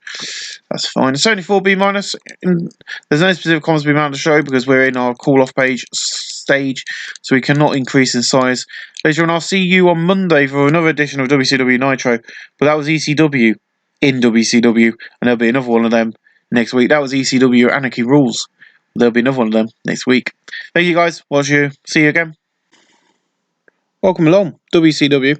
That's fine. It's only 4B minus. There's no specific comments to be made on the show because we're in our call-off page stage, so we cannot increase in size. Later on, I'll see you on Monday for another edition of WCW Nitro, but that was ECW in WCW, and there'll be another one of them next week. That was ECW Anarchy Rules. There'll be another one of them next week. Thank you guys. Watch you. See you again. Welcome along, WCW.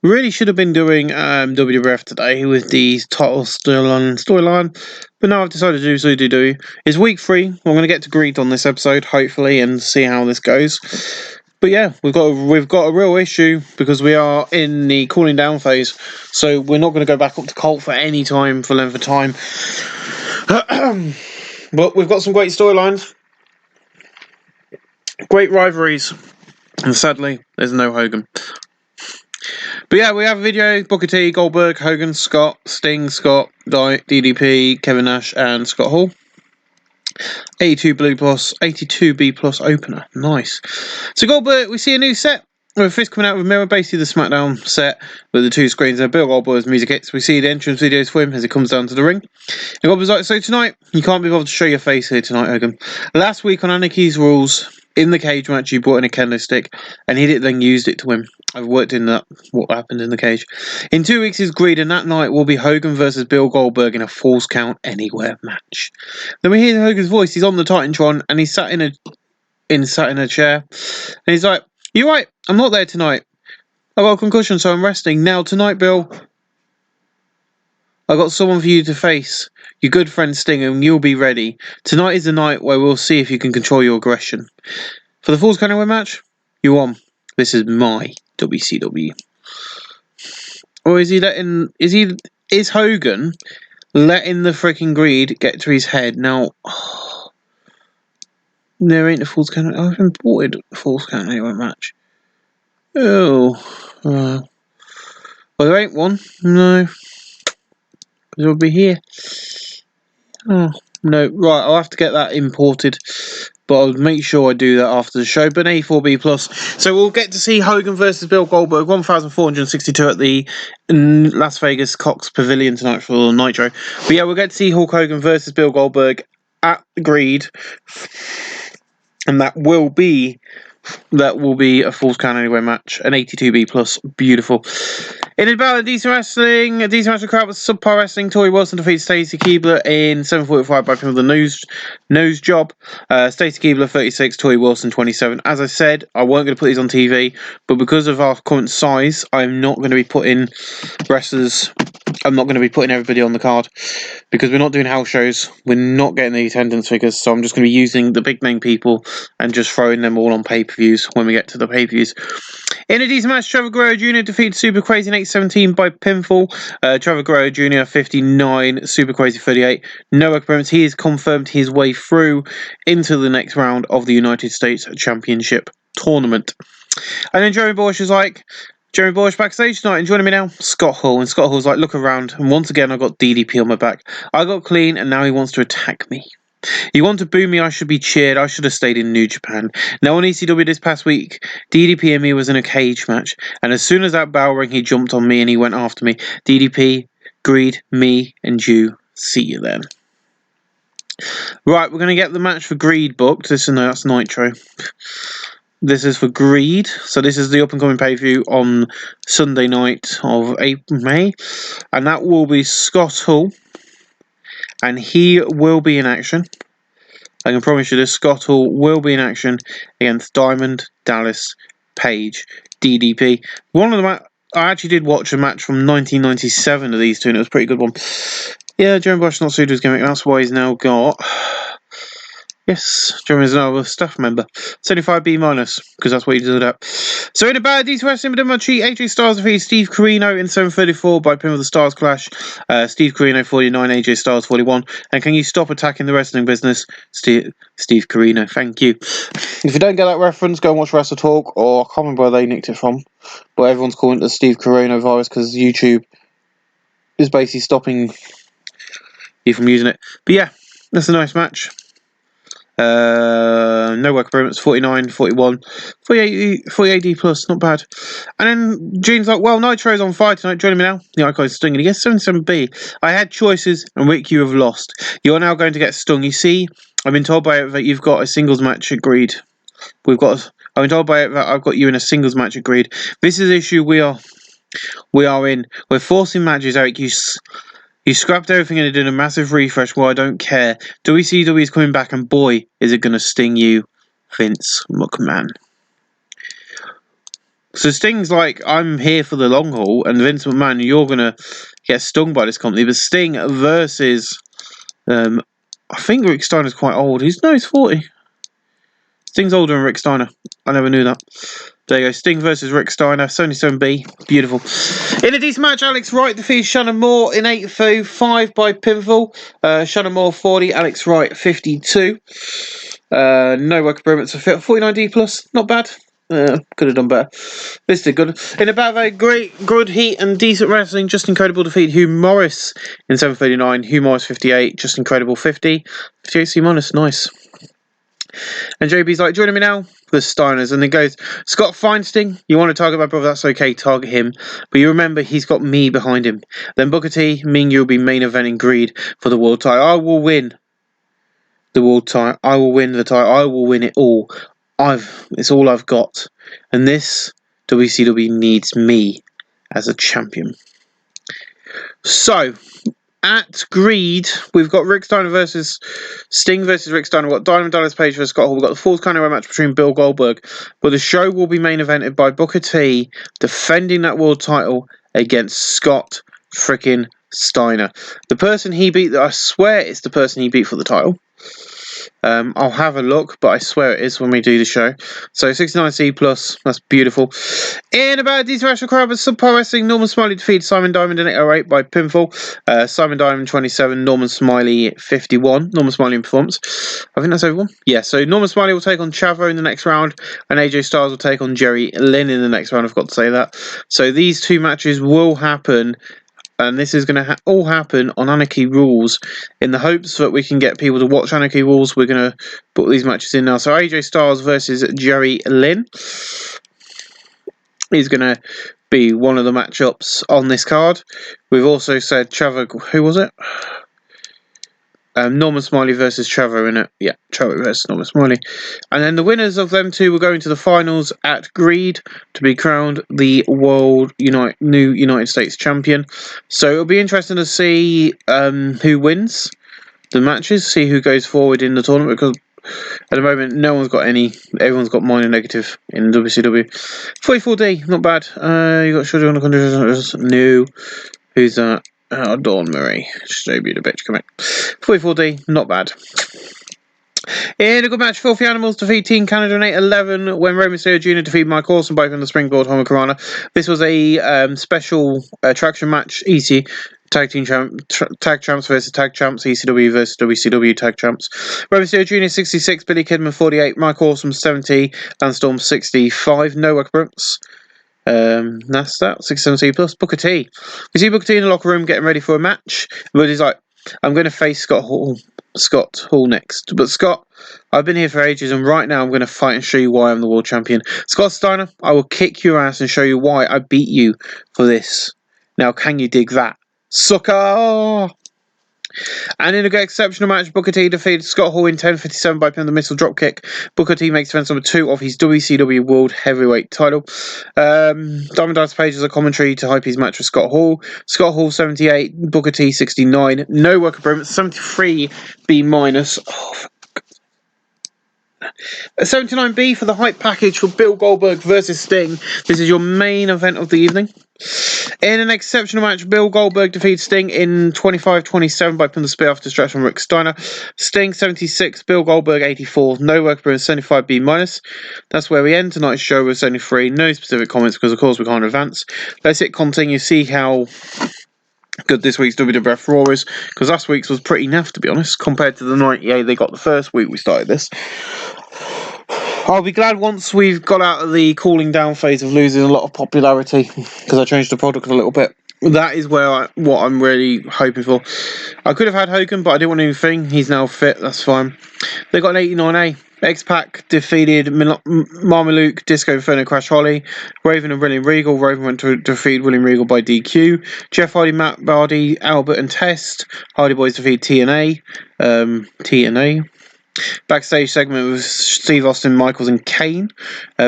Really should have been doing WWF today with the title storyline, but now I've decided to do WCW. It's week 3. I'm going to get to Greed on this episode, hopefully, and see how this goes. But yeah, we've got a real issue because we are in the cooling down phase, so we're not going to go back up to Colt for any time for length of time. But we've got some great storylines, great rivalries, and sadly, there's no Hogan. But yeah, we have a video: Booker T, Goldberg, Hogan, Scott, Sting, Scott, DDP, Kevin Nash, and Scott Hall. 82B plus opener. Nice. So Goldberg, we see a new set with a fist coming out of a mirror, basically the SmackDown set with the 2 screens there. Bill Goldberg's music hits. We see the entrance videos for him as he comes down to the ring. And Goldberg's like, so tonight, you can't be bothered to show your face here tonight, Hogan. Last week on Anarchy's Rules, in the cage match, you brought in a kendo stick and he then used it to win. I've worked in that, what happened in the cage. In 2 weeks is Greed, and that night will be Hogan versus Bill Goldberg in a Falls Count Anywhere match. Then we hear Hogan's voice. He's on the Titantron and he's sat in a chair. And he's like, "You right? I'm not there tonight. I got a concussion, so I'm resting. Now tonight, Bill, I got someone for you to face. Your good friend Sting, and you'll be ready. Tonight is the night where we'll see if you can control your aggression. For the Falls Count Anywhere match, you won. This is my WCW." Or is Hogan letting the freaking Greed get to his head? Now, there ain't a Falls Count. I've imported a Falls Count Anywhere match. Oh, well, there ain't one. No, because it'll be here. Oh no, right. I'll have to get that imported. But I'll make sure I do that after the show. But A4B plus. So we'll get to see Hogan versus Bill Goldberg, 1,462 at the Las Vegas Cox Pavilion tonight for Nitro. But yeah, we'll get to see Hulk Hogan versus Bill Goldberg at Greed, and that will be a Falls Count Anywhere match, an 82B plus. Beautiful. In a battle of decent wrestling, a decent match crowd with subpar wrestling. Tori Wilson defeats Stacy Keibler in 7:45 by pin with the nose job. Stacy Keibler 36, Tori Wilson 27. As I said, I weren't going to put these on TV, but because of our current size, I'm not going to be putting wrestlers. I'm not going to be putting everybody on the card because we're not doing house shows. We're not getting the attendance figures, so I'm just going to be using the big name people and just throwing them all on pay-per-views when we get to the pay-per-views. In a decent match, Trevor Guerrero Jr. defeated Super Crazy in 8:17 by pinfall. Trevor Guerrero Jr. 59, Super Crazy 38. No opponents. He has confirmed his way through into the next round of the United States Championship Tournament. And then Jeremy Borash backstage tonight, and joining me now, Scott Hall. And Scott Hall's like, look around, and once again I got DDP on my back. I got clean, and now he wants to attack me. You want to boo me, I should be cheered. I should have stayed in New Japan. Now on ECW this past week, DDP and me was in a cage match, and as soon as that bell rang, he jumped on me and he went after me. DDP, Greed, me, and you. See you then. Right, we're going to get the match for Greed booked. That's Nitro. This is for Greed. So this is the up-and-coming pay-per-view on Sunday night of May. And that will be Scott Hall. And he will be in action. I can promise you this. Scott Hall will be in action against Diamond Dallas Page, DDP. I actually did watch a match from 1997 of these two, and it was a pretty good one. Yeah, Jeremy Borash not suited his gimmick. That's why he's now got... Yes, Jeremy's now a staff member. 75B minus, because that's what he did at. So in a bad decent wrestling, but my cheat, AJ Styles defeats Steve Corino in 7:34 by pin with the Stars Clash. Steve Corino 49, AJ Styles 41. And can you stop attacking the wrestling business, Steve Corino? Thank you. If you don't get that reference, go and watch Wrestle Talk, or I can't remember where they nicked it from, but everyone's calling it the Steve Corino virus because YouTube is basically stopping you from using it. But yeah, that's a nice match. No work improvements, 49, 41, 48D plus, not bad. And then Gene's like, well, Nitro's on fire tonight, joining me now. The icon is Stung, and he gets 77B. I had choices, and Rick, you have lost. You're now going to get stung. You see, I've been told by it that you've got a singles match agreed. I've been told by it that I've got you in a singles match agreed. This is the issue we are in. We're forcing matches, Eric. You scrapped everything and did a massive refresh. Well, I don't care. WCW is coming back, and boy, is it going to sting you, Vince McMahon. So Sting's like, I'm here for the long haul, and Vince McMahon, you're gonna get stung by this company. But Sting versus, I think Rick Steiner's quite old. He's 40. Sting's older than Rick Steiner. I never knew that. There you go. Sting versus Rick Steiner, 77B. Beautiful. In a decent match, Alex Wright defeated Shannon Moore in 8-5 by pinfall. Shannon Moore 40, Alex Wright 52. No work improvements for 49D plus. Not bad. Could have done better. This did good. In about very good heat and decent wrestling, Just Incredible defeated Hugh Morris in 7:39. Hugh Morris 58, Just Incredible 50. 58 C minus, nice. And JB's like, joining me now? The Steiners. And he goes, Scott Feinstein, you want to target my brother? That's okay, target him. But you remember, he's got me behind him. Then Booker T, me and you will be main eventing Greed for the world title. I will win the world title. I will win the title. I will win it all. It's all I've got. And this WCW needs me as a champion. So, at Greed, we've got Rick Steiner versus Sting versus Rick Steiner. We've got Diamond Dallas Page versus Scott Hall. We've got the fourth kind of match between Bill Goldberg. But the show will be main evented by Booker T defending that world title against Scott frickin' Steiner. The person he beat, I swear it's the person he beat for the title. I'll have a look, but I swear it is when we do the show. So 69C plus, that's beautiful. In about these rational crowd with Sub Pro Wrestling, Norman Smiley defeated Simon Diamond in 808 by pinfall. Simon Diamond 27, Norman Smiley 51. Norman Smiley in performance. I think that's everyone. Yeah, so Norman Smiley will take on Chavo in the next round, and AJ Styles will take on Jerry Lynn in the next round. I've got to say that. So these two matches will happen. And this is going to all happen on Anarchy Rules in the hopes that we can get people to watch Anarchy Rules. We're going to put these matches in now. So AJ Styles versus Jerry Lynn is going to be one of the matchups on this card. We've also said Chavo, who was it? Norman Smiley versus Chavo in it. Yeah, Chavo versus Norman Smiley. And then the winners of them two will go into the finals at Greed to be crowned the new United States champion. So it'll be interesting to see who wins the matches, see who goes forward in the tournament, because at the moment no one's got any. Everyone's got minor negative in WCW. 44D, not bad. You got Shudder on the conditions. No. Who's that? Dawn Marie. Just debuted a bitch. Come on. 44D, not bad. In a good match, Filthy Animals defeat Team Canada in 8-11 when Rey Mysterio Jr. defeated Mike Awesome both on the springboard Homer Carana. This was a special attraction match. Easy. Tag champs versus tag champs. ECW versus WCW tag champs. Rey Mysterio Jr. 66, Billy Kidman 48, Mike Awesome 70, Landstorm 65. No work Brooks. That's that. 67C plus. Booker T. We see Booker T in the locker room getting ready for a match. But he's like, I'm going to face Scott Hall next. But Scott, I've been here for ages, and right now I'm going to fight and show you why I'm the world champion. Scott Steiner, I will kick your ass and show you why I beat you for this. Now, can you dig that? Sucker! And in a exceptional match, Booker T defeated Scott Hall in 10:57 by pin the missile dropkick. Booker T makes defense number 2 of his WCW World Heavyweight title. Diamond Dallas Page is a commentary to hype his match with Scott Hall. Scott Hall 78, Booker T 69. No work improvement, 73 B minus. A 79B for the hype package for Bill Goldberg versus Sting. This is your main event of the evening. In an exceptional match, Bill Goldberg defeats Sting in 25-27 by putting the spear off distraction from Rick Steiner. Sting 76, Bill Goldberg 84. No work for 75B minus. That's where we end tonight's show with 73. No specific comments because of course we can't advance. Let's hit continue, see how good this week's WWF Raw is, because last week's was pretty naff to be honest, compared to the 98 they got the first week we started this. I'll be glad once we've got out of the cooling down phase of losing a lot of popularity, because I changed the product a little bit. That is what I'm really hoping for. I could have had Hogan, but I didn't want anything. He's now fit, that's fine. They got an 89A. X-Pac defeated Marmaluke, Disco Inferno, Crash Holly, Raven and William Regal. Raven went to defeat William Regal by DQ. Jeff Hardy, Matt Bardi, Albert and Test. Hardy Boys defeat TNA. Backstage segment with Steve Austin, Michaels and Kane.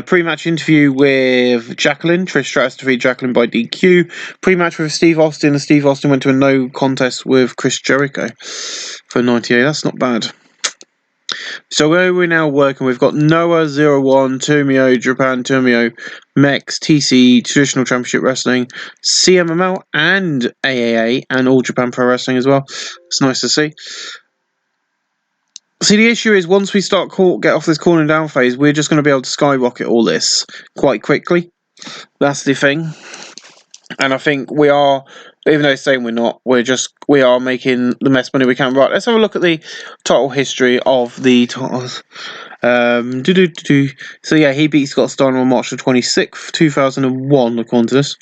Pre-match interview with Jacqueline. Trish Stratus defeated Jacqueline by DQ. Pre-match with Steve Austin, and Steve Austin went to a no contest with Chris Jericho for 98. That's not bad. So where we're now working, we've got Noah 01, Tomio, Japan Tomio, Mex, TC, Traditional Championship Wrestling, CMML, and AAA, and All Japan Pro Wrestling as well. It's nice to see. See, the issue is once we start get off this cooling down phase, we're just going to be able to skyrocket all this quite quickly. That's the thing. And I think we are, even though it's saying we're not, we are making the best money we can. Right, let's have a look at the title history of the titles. So yeah, he beat Scott Steiner on March the 26th, 2001, according to this.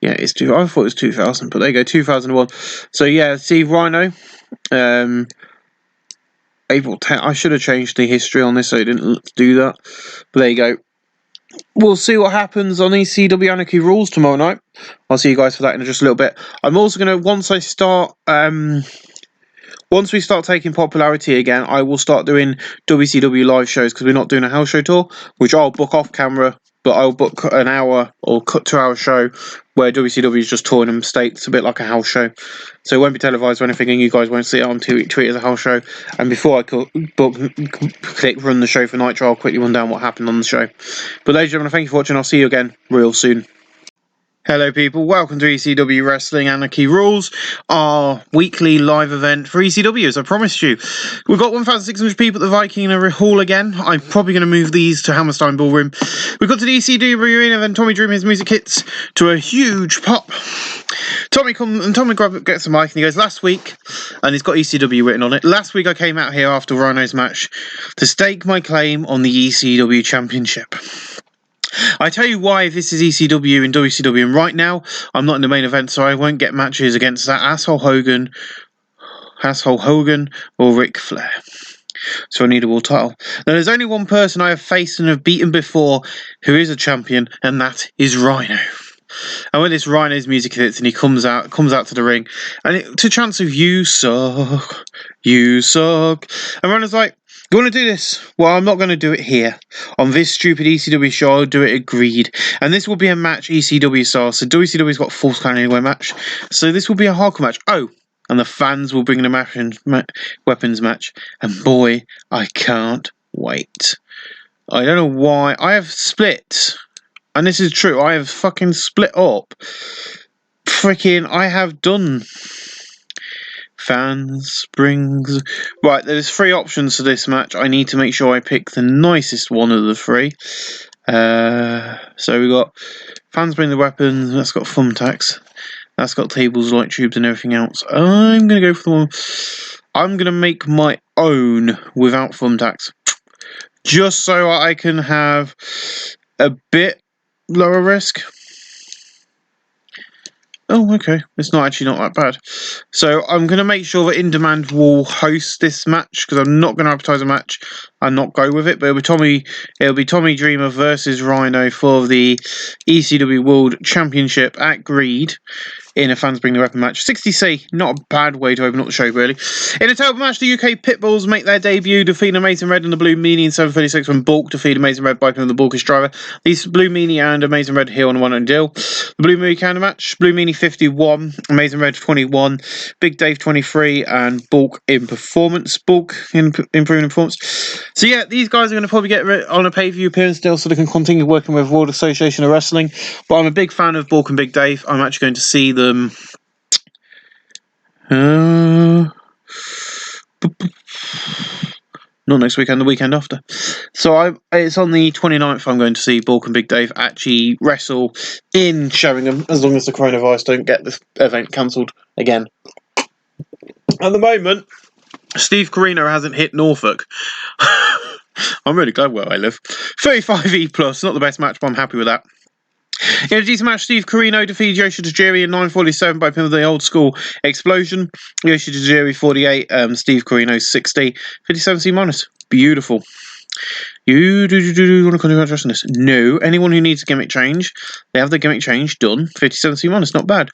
Yeah, it's I thought it was 2000, but there you go, 2001. So yeah, see Rhino, April 10th. I should have changed the history on this so I didn't do that. But there you go. We'll see what happens on ECW Anarchy Rules tomorrow night. I'll see you guys for that in just a little bit. I'm also going to, once we start taking popularity again, I will start doing WCW live shows because we're not doing a house show tour, which I'll book off camera, but I'll book an hour or 2-hour show where WCW is just touring in states, a bit like a house show. So it won't be televised or anything, and you guys won't see it on Twitter as a house show. And before I click run the show for Nitro, I'll quickly run down what happened on the show. But ladies and gentlemen, thank you for watching. I'll see you again real soon. Hello people, welcome to ECW Wrestling Anarchy Rules, our weekly live event for ECW, as I promised you. We've got 1,600 people at the Viking Hall again. I'm probably going to move these to Hammerstein Ballroom. We've got to the ECW Arena, then Tommy drew his music hits to a huge pop. Tommy gets the mic and he goes, last week, and he's got ECW written on it, last week I came out here after Rhino's match to stake my claim on the ECW Championship. I tell you why this is ECW and WCW, and right now I'm not in the main event, so I won't get matches against that asshole Hogan or Ric Flair. So I need a world title. Now there's only one person I have faced and have beaten before who is a champion, and that is Rhino. And when this Rhino's music hits and he comes out to the ring, and to chants of "You suck," and Rhino's like, you want to do this? Well, I'm not going to do it here. On this stupid ECW show, I'll do it at Greed. And this will be a match ECW style. So WCW's got False Count Anywhere match. So this will be a hardcore match. Oh, and the fans will bring the weapons match. And boy, I can't wait. I don't know why. I have split. And this is true. I have fucking split up. I have done... Fans brings... Right, there's 3 options for this match. I need to make sure I pick the nicest one of the 3. So we got fans bring the weapons. That's got thumbtacks. That's got tables, light tubes, and everything else. I'm going to go for the one... I'm going to make my own without thumbtacks. Just so I can have a bit lower risk. Oh, okay. It's not that bad. So I'm going to make sure that In Demand will host this match because I'm not going to advertise a match and not go with it. But it'll be Tommy Dreamer versus Rhino for the ECW World Championship at Greed in a fans bring the weapon match. 60C, not a bad way to open up the show, really. In a table match, the UK Pitbulls make their debut, defeating Amazing Red and the Blue Meanie in 7:36 when Bulk defeated Amazing Red by pin the Bulkish driver. These Blue Meanie and Amazing Red heel on one and deal. The Blue Meanie counter match, Blue Meanie 51, Amazing Red 21, Big Dave 23, and Bulk in performance. Bulk in improving performance. So yeah, these guys are going to probably get on a pay-per-view appearance still so they can continue working with World Association of Wrestling. But I'm a big fan of Bulk and Big Dave. I'm actually going to see them not next weekend, the weekend after. So it's on the 29th I'm going to see Bulk and Big Dave actually wrestle in Sheringham, as long as the coronavirus don't get this event cancelled again. At the moment, Steve Corino hasn't hit Norfolk. I'm really glad where I live. 35E plus, not the best match, but I'm happy with that. In a decent match, Steve Corino defeated Yoshi Tajiri in 9:47 by pin of the old school explosion. Yoshi Tajiri 48, Steve Corino 60, 57C minus. Beautiful. You do want to continue addressing this? No. Anyone who needs a gimmick change, they have the gimmick change done. 57C minus, not bad.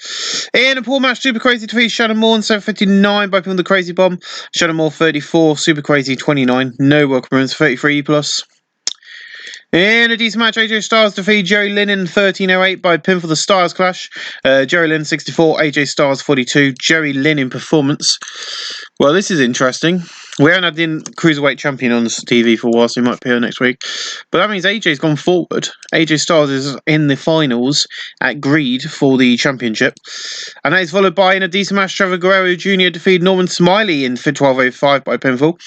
In a pool match, Super Crazy defeats Shannon Moore in 7:59 by pin of the Crazy Bomb. Shannon Moore 34, Super Crazy 29. No welcome runs, 33 plus. In a decent match, AJ Styles defeated Jerry Lynn in 13:08 by pin for the Stars Clash. Jerry Lynn 64, AJ Styles 42. Jerry Lynn in performance. Well, this is interesting. We haven't had the Cruiserweight champion on the TV for a while, so he might appear next week. But that means AJ's gone forward. AJ Styles is in the finals at Greed for the championship. And that is followed by, in a decent match, Trevor Guerrero Jr. defeated Norman Smiley in 12:05 by pinfall.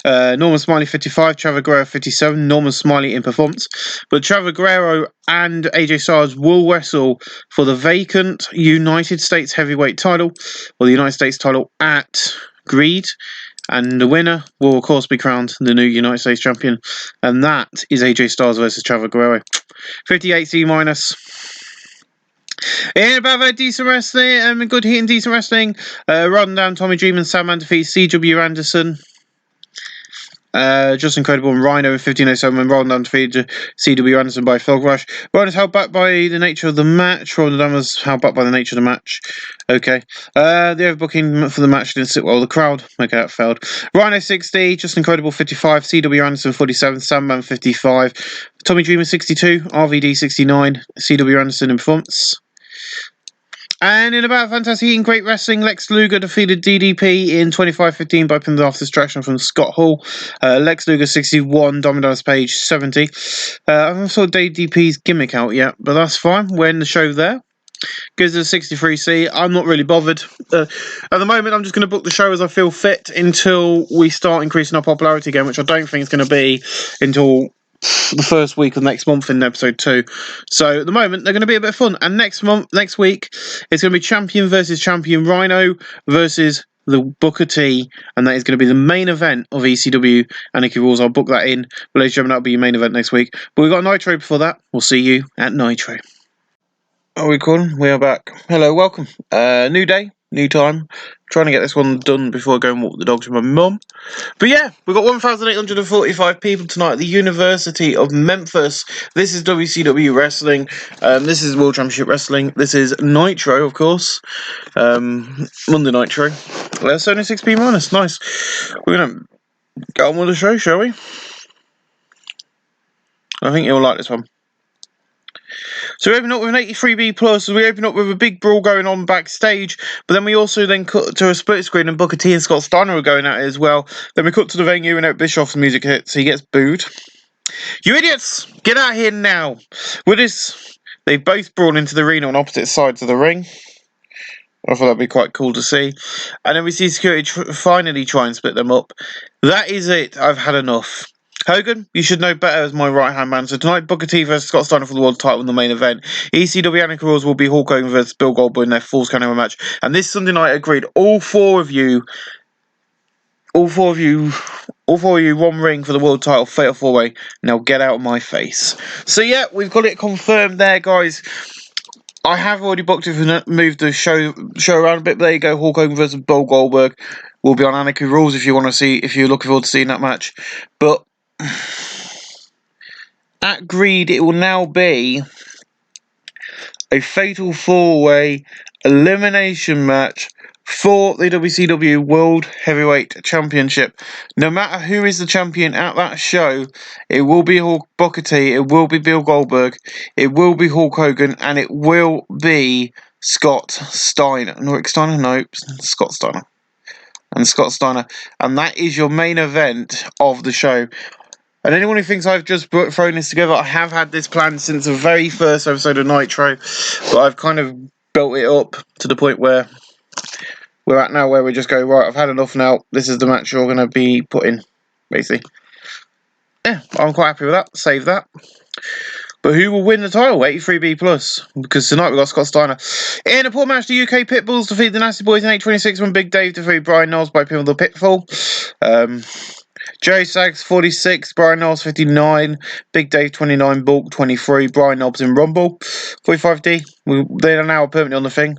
Norman Smiley 55, Trevor Guerrero 57, Norman Smiley in performance. But Trevor Guerrero and AJ Styles will wrestle for the vacant United States heavyweight title, or the United States title at Greed. And the winner will, of course, be crowned the new United States champion. And that is AJ Styles versus Trevor Guerrero. 58 C minus. In about that decent wrestling, good heat and decent wrestling. Rodden down Tommy Dreamer and Sandman defeats C.W. Anderson. Just incredible. And Rhino in 15:07 when Rodden defeated C.W. Anderson by Frog Rush. Rodden is held back by the nature of the match. Rodden was held back by the nature of the match. Okay. The overbooking for the match didn't sit well. The crowd, okay, that failed. Rhino 60, Just Incredible 55, C.W. Anderson 47, Sandman 55, Tommy Dreamer 62, RVD 69, C.W. Anderson in performance. And in about fantastic heat and great wrestling, Lex Luger defeated DDP in 25:15 by pin off distraction from Scott Hall. Lex Luger 61, Dominic Page 70. I haven't saw DDP's gimmick out yet, but that's fine. We're in the show there. Gives us a 63C. I'm not really bothered. At the moment, I'm just going to book the show as I feel fit until we start increasing our popularity again, which I don't think is going to be until the first week of next month in episode 2. So at the moment they're going to be a bit of fun, and next week it's going to be champion versus champion, Rhino versus the Booker T, and that is going to be the main event of ECW Anarchy Rules. I'll book that in, but ladies and gentlemen, that'll be your main event next week. But we've got Nitro before that. We'll see you at Nitro. Are we recording? We are back. Hello, welcome. New day, new time. Trying to get this one done before I go and walk the dogs with my mum. But yeah, we've got 1,845 people tonight at the University of Memphis. This is WCW Wrestling. This is World Championship Wrestling. This is Nitro, of course. Monday Nitro. It's only 6p minus. Nice. We're going to get on with the show, shall we? I think you'll like this one. So we open up with an 83B plus. We open up with a big brawl going on backstage, but then we also then cut to a split screen, and Booker T and Scott Steiner are going at it as well. Then we cut to the venue, and Eric Bischoff's music hits. He gets booed. You idiots! Get out of here now! With this, they both brawl into the arena on opposite sides of the ring. I thought that'd be quite cool to see. And then we see security finally try and split them up. That is it. I've had enough. Hogan, you should know better as my right-hand man. So tonight, Booker T versus Scott Steiner for the world title in the main event. ECW Anarchy Rules will be Hulk Hogan versus Bill Goldberg in their Falls Count Anywhere match. And this Sunday night, agreed, all four of you, one ring for the world title, fatal four-way. Now get out of my face. So yeah, we've got it confirmed there, guys. I have already booked it and moved the show around a bit, but there you go. Hulk Hogan versus Bill Goldberg will be on Anarchy Rules if you're looking forward to seeing that match. But at Greed, it will now be a fatal four-way elimination match for the WCW World Heavyweight Championship. No matter who is the champion at that show, it will be Booker T, it will be Bill Goldberg, it will be Hulk Hogan, and it will be Scott Steiner. No, Rick Steiner? No, Scott Steiner. And Scott Steiner. And that is your main event of the show. And anyone who thinks I've just thrown this together, I have had this planned since the very first episode of Nitro, but I've kind of built it up to the point where we're at now, where we just go, right, I've had enough now, this is the match you're going to be put in, basically. Yeah, I'm quite happy with that, save that. But who will win the title? 83B plus, because tonight we've got Scott Steiner. In a poor match, the UK Pitbulls defeat the Nasty Boys in 8:26 when Big Dave defeated Brian Knowles by pinfall the Pitfall. Jerry Sags 46, Brian Knowles 59, Big Dave 29, Bulk 23, Brian Knobs in Rumble 45D. They are now permanently on the thing,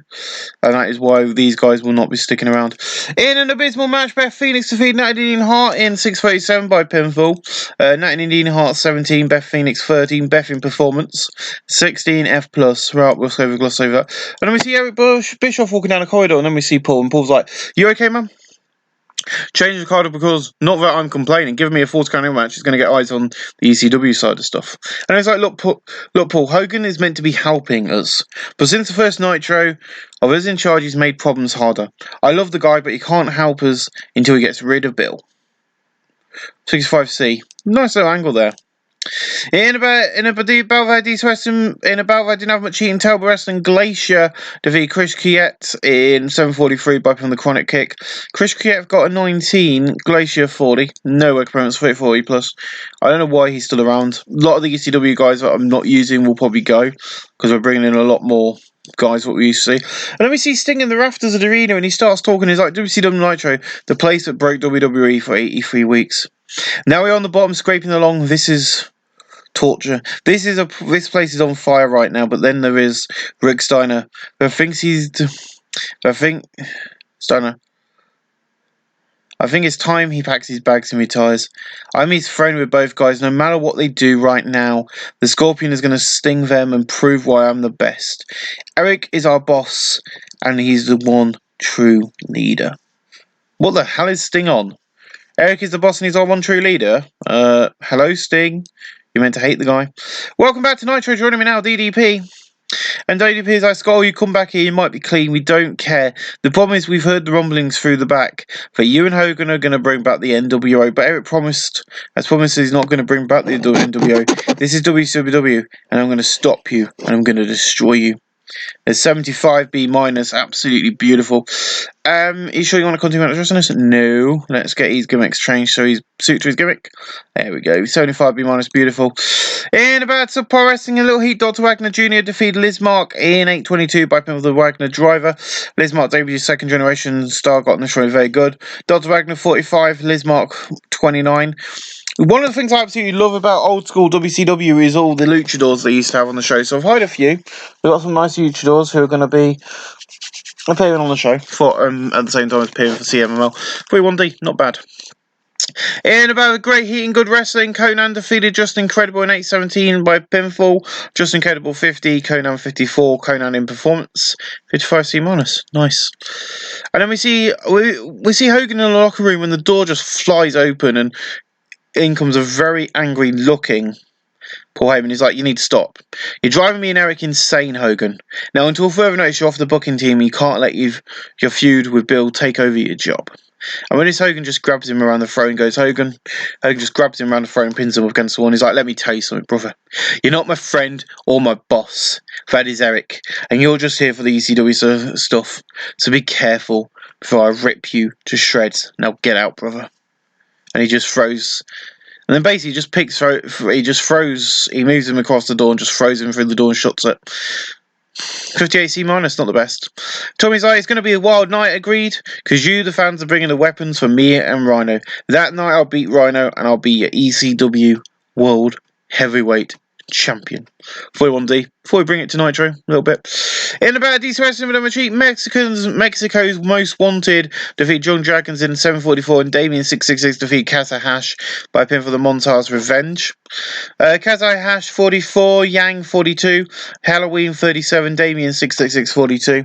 and that is why these guys will not be sticking around. In an abysmal match, Beth Phoenix defeated Natalie Dean Hart in 6:37 by pinfall. Natalie Dean Hart 17, Beth Phoenix 13, Beth in performance 16 F plus. Right, we'll gloss over that. And then we see Eric Bischoff walking down the corridor, and then we see Paul, and Paul's like, "You okay, man?" Change the card because, not that I'm complaining, giving me a Falls Count Anywhere match is going to get eyes on the ECW side of stuff. And it's like, look, Paul, Hogan is meant to be helping us. But since the first Nitro, of us in charge, he's made problems harder. I love the guy, but he can't help us until he gets rid of Bill. 65C. Nice little angle there. In a Belvedere didn't have much heat. Telber Wrestling Glacier defeated Chris Kiet in 7:43 by putting the chronic kick. Chris Kiet got a 19, Glacier 40. No work opponents 40 plus. I don't know why he's still around. A lot of the ECW guys that I'm not using will probably go because we're bringing in a lot more guys what we used to see. And then we see Sting in the rafters of the arena and he starts talking. He's like, WCW Nitro, the place that broke WWE for 83 weeks. Now we're on the bottom scraping along. This is torture. This place is on fire right now, but then there is Rick Steiner who thinks Steiner. I think it's time he packs his bags and retires. I'm his friend with both guys. No matter what they do right now, the Scorpion is going to sting them and prove why I'm the best. Eric is our boss, and he's the one true leader. What the hell is Sting on? Eric is the boss and he's our one true leader? Hello, Sting. You meant to hate the guy. Welcome back to Nitro. Joining me now, DDP. And DDP is like, Skull, you come back here, you might be clean. We don't care. The problem is we've heard the rumblings through the back that you and Hogan are going to bring back the NWO. But Eric has promised he's not going to bring back the NWO. This is WCW, and I'm going to stop you, and I'm going to destroy you. There's 75B minus, absolutely beautiful. Are you sure you want to continue on addressing this? No. Let's get his gimmicks changed so he's suited to his gimmick. There we go. 75B minus, beautiful. In about Pro Wrestling, a little heat. Dr. Wagner Jr. defeated Lizmark in 8:22 by pinfall of the Wagner driver. Lizmark debuted second generation star, got initially very good. Dr. Wagner 45, Lizmark 29. One of the things I absolutely love about old school WCW is all the luchadors they used to have on the show. So I've hired a few. We've got some nice luchadors who are going to be appearing on the show for at the same time as appearing for CMML. 3-1D, not bad. In about a great heat and good wrestling, Conan defeated Just Incredible in 8:17 by pinfall. Just Incredible 50, Conan 54, Conan in performance 55C minus. Nice. And then we see Hogan in the locker room and the door just flies open and in comes a very angry looking Paul Heyman. He's like, you need to stop. You're driving me and Eric insane, Hogan. Now, until further notice, you're off the booking team. You can't let your feud with Bill take over your job. And when this Hogan just grabs him around the throat and goes, Hogan just grabs him around the throat and pins him up against the wall. And he's like, let me tell you something, brother. You're not my friend or my boss. That is Eric. And you're just here for the ECW stuff. So be careful before I rip you to shreds. Now get out, brother. And he just throws. And then basically he moves him across the door and just throws him through the door and shuts it. 58C minus, not the best. Tommy's like, it's going to be a wild night, agreed, because you, the fans, are bringing the weapons for me and Rhino. That night I'll beat Rhino and I'll be your ECW World Heavyweight Champion. 41D. Before we bring it to Nitro, a little bit. In about DC Wrestling with a retreat, Mexico's Most Wanted defeat John Dragons in 7:44 and Damien 666 defeat Kaza Hash by pin for the Montage Revenge. Kaza Hash 44, Yang 42, Halloween 37, Damien 666 42.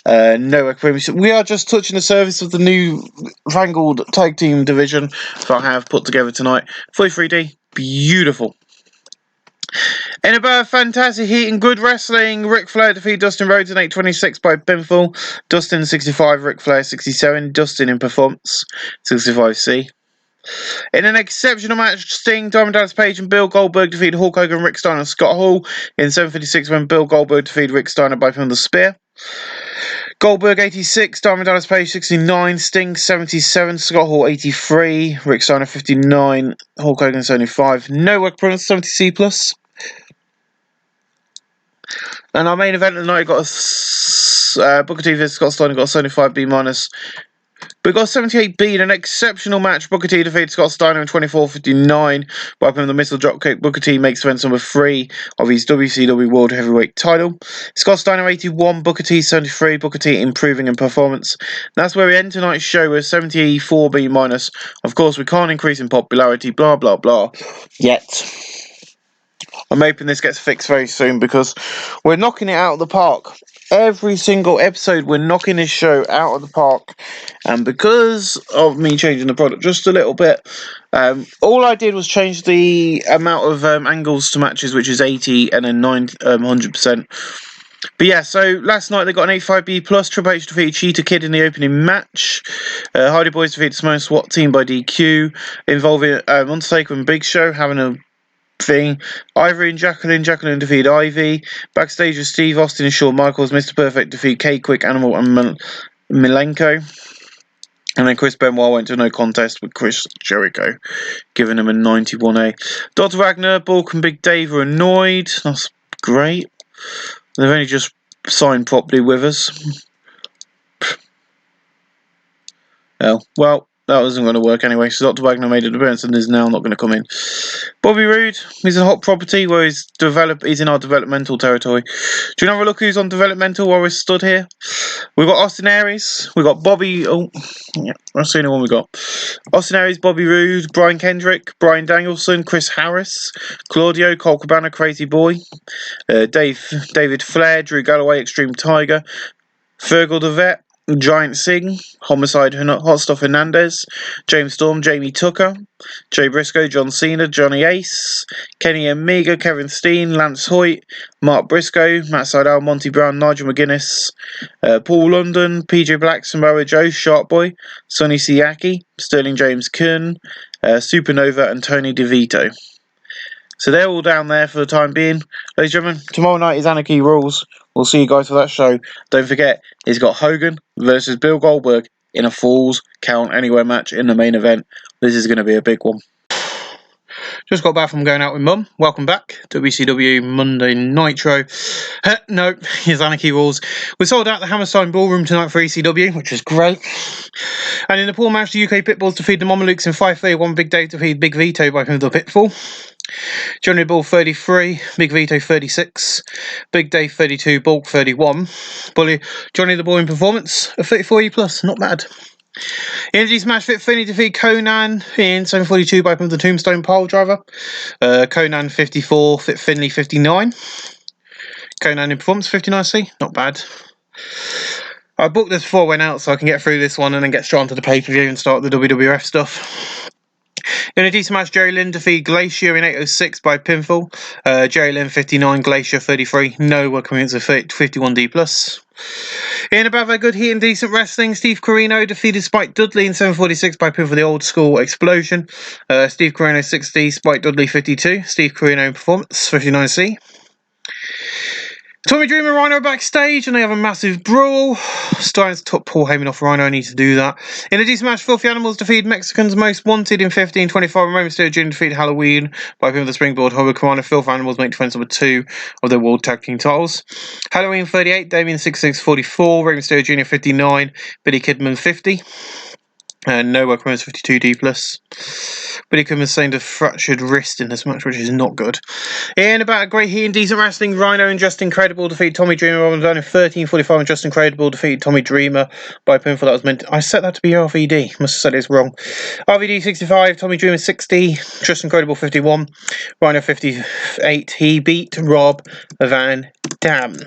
No equipment. We are just touching the surface of the new Vanguard tag team division that I have put together tonight. 43D, beautiful. In about fantastic heat and good wrestling, Ric Flair defeated Dustin Rhodes in 8:26 by pinfall. Dustin 65, Ric Flair 67. Dustin in performance 65C. In an exceptional match, Sting, Diamond Dallas Page and Bill Goldberg defeated Hulk Hogan, Rick Steiner and Scott Hall in 7:56 when Bill Goldberg defeated Rick Steiner by pin of the spear. Goldberg 86, Diamond Dallas Page 69, Sting 77, Scott Hall 83, Rick Steiner 59, Hulk Hogan 75. No work opponents 70C plus. And our main event of the night got a Booker T vs Scott Steiner, got a 75B minus. But got 78B in an exceptional match. Booker T defeated Scott Steiner in 24:59 by putting the missile dropkick. Booker T makes defense number 3 of his WCW World Heavyweight title. Scott Steiner 81, Booker T 73. Booker T improving in performance. That's where we end tonight's show with 74B minus. Of course, we can't increase in popularity. Blah blah blah. Yet. I'm hoping this gets fixed very soon because we're knocking it out of the park. Every single episode, we're knocking this show out of the park. And because of me changing the product just a little bit, all I did was change the amount of angles to matches, which is 80 and then 100%. But yeah, so last night they got an 85B+. Triple H defeated Cheetah Kid in the opening match. Hardy Boys defeated Samoan SWAT team by DQ, involving Undertaker and Big Show having a thing. Ivory and Jacqueline defeated Ivy. Backstage with Steve Austin and Shawn Michaels. Mr. Perfect defeated K-Quick, Animal, and Milenko. And then Chris Benoit went to no contest with Chris Jericho, giving him a 91A. Dr. Wagner, Bulk, and Big Dave are annoyed. That's great. They've only just signed properly with us. Oh, well, that wasn't going to work anyway, so Dr. Wagner made an appearance and is now not going to come in. Bobby Roode, he's a hot property where he's in our developmental territory. Do you know have a look who's on developmental while we're stood here? We've got Austin Aries, we've got Bobby, yeah, that's the only one we got. Austin Aries, Bobby Roode, Brian Kendrick, Brian Danielson, Chris Harris, Claudio, Cole Cabana, Crazy Boy, David Flair, Drew Galloway, Extreme Tiger, Fergal the Vet, Giant Singh, Homicide Hot Stuff Hernandez, James Storm, Jamie Tucker, Jay Briscoe, John Cena, Johnny Ace, Kenny Omega, Kevin Steen, Lance Hoyt, Mark Briscoe, Matt Sydal, Monty Brown, Nigel McGuinness, Paul London, PJ Black, Samoa Joe, Sharkboy, Sonny Siaki, Sterling James Kern, Supernova, and Tony DeVito. So they're all down there for the time being. Ladies and gentlemen, tomorrow night is Anarchy Rules. We'll see you guys for that show. Don't forget, he's got Hogan versus Bill Goldberg in a Falls Count Anywhere match in the main event. This is going to be a big one. Just got back from going out with Mum. Welcome back to WCW Monday Nitro. No, here's Anarchy Rules. We sold out the Hammerstein Ballroom tonight for ECW, which is great. And in the pool match, the UK Pitbulls defeated the Mamalukes in 5-3-1. Big Dave defeated Big Vito by the Pitfall. Johnny Bull 33, Big Vito 36, Big Dave 32, Bulk 31. Johnny the Boy in performance, a 34E+, not bad. Energy Smash Fit Finney defeat Conan in 742 by the Tombstone Pile Driver. Conan 54, Fit Finley 59. Conan in performance 59C, not bad. I booked this before I went out so I can get through this one and then get straight onto the pay-per-view and start the WWF stuff. In a decent match, Jerry Lynn defeated Glacier in 806 by pinfall. Jerry Lynn 59, Glacier 33. No work coming into 51D+. In about that good heat and decent wrestling, Steve Corino defeated Spike Dudley in 746 by pinfall for the Old School Explosion. Steve Corino 60, Spike Dudley 52. Steve Corino in performance 59C. Tommy Dreamer and Rhino are backstage and they have a massive brawl. Starting to top Paul Heyman off Rhino, I need to do that. In a decent match, Filthy Animals defeated Mexicans Most Wanted in 15-25. And Rey Mysterio Jr. defeated Halloween by pin with the springboard. Hurricane Filthy Animals make defense number 2 of their World Tag Team titles. Halloween 38, Damien 66-44, Rey Mysterio Jr. 59, Billy Kidman 50. And no work remains 52D+. Billy Kidman sustained a fractured wrist in this match, which is not good. In about a great heat and decent wrestling, Rhino and Just Incredible defeat Tommy Dreamer. Robin Dunn in 13:45 and Just Incredible defeat Tommy Dreamer by pinfall. That was meant I set that to be RVD. Must have said it's wrong. RVD 65, Tommy Dreamer 60, Just Incredible 51, Rhino 58. He beat Rob Van Dam.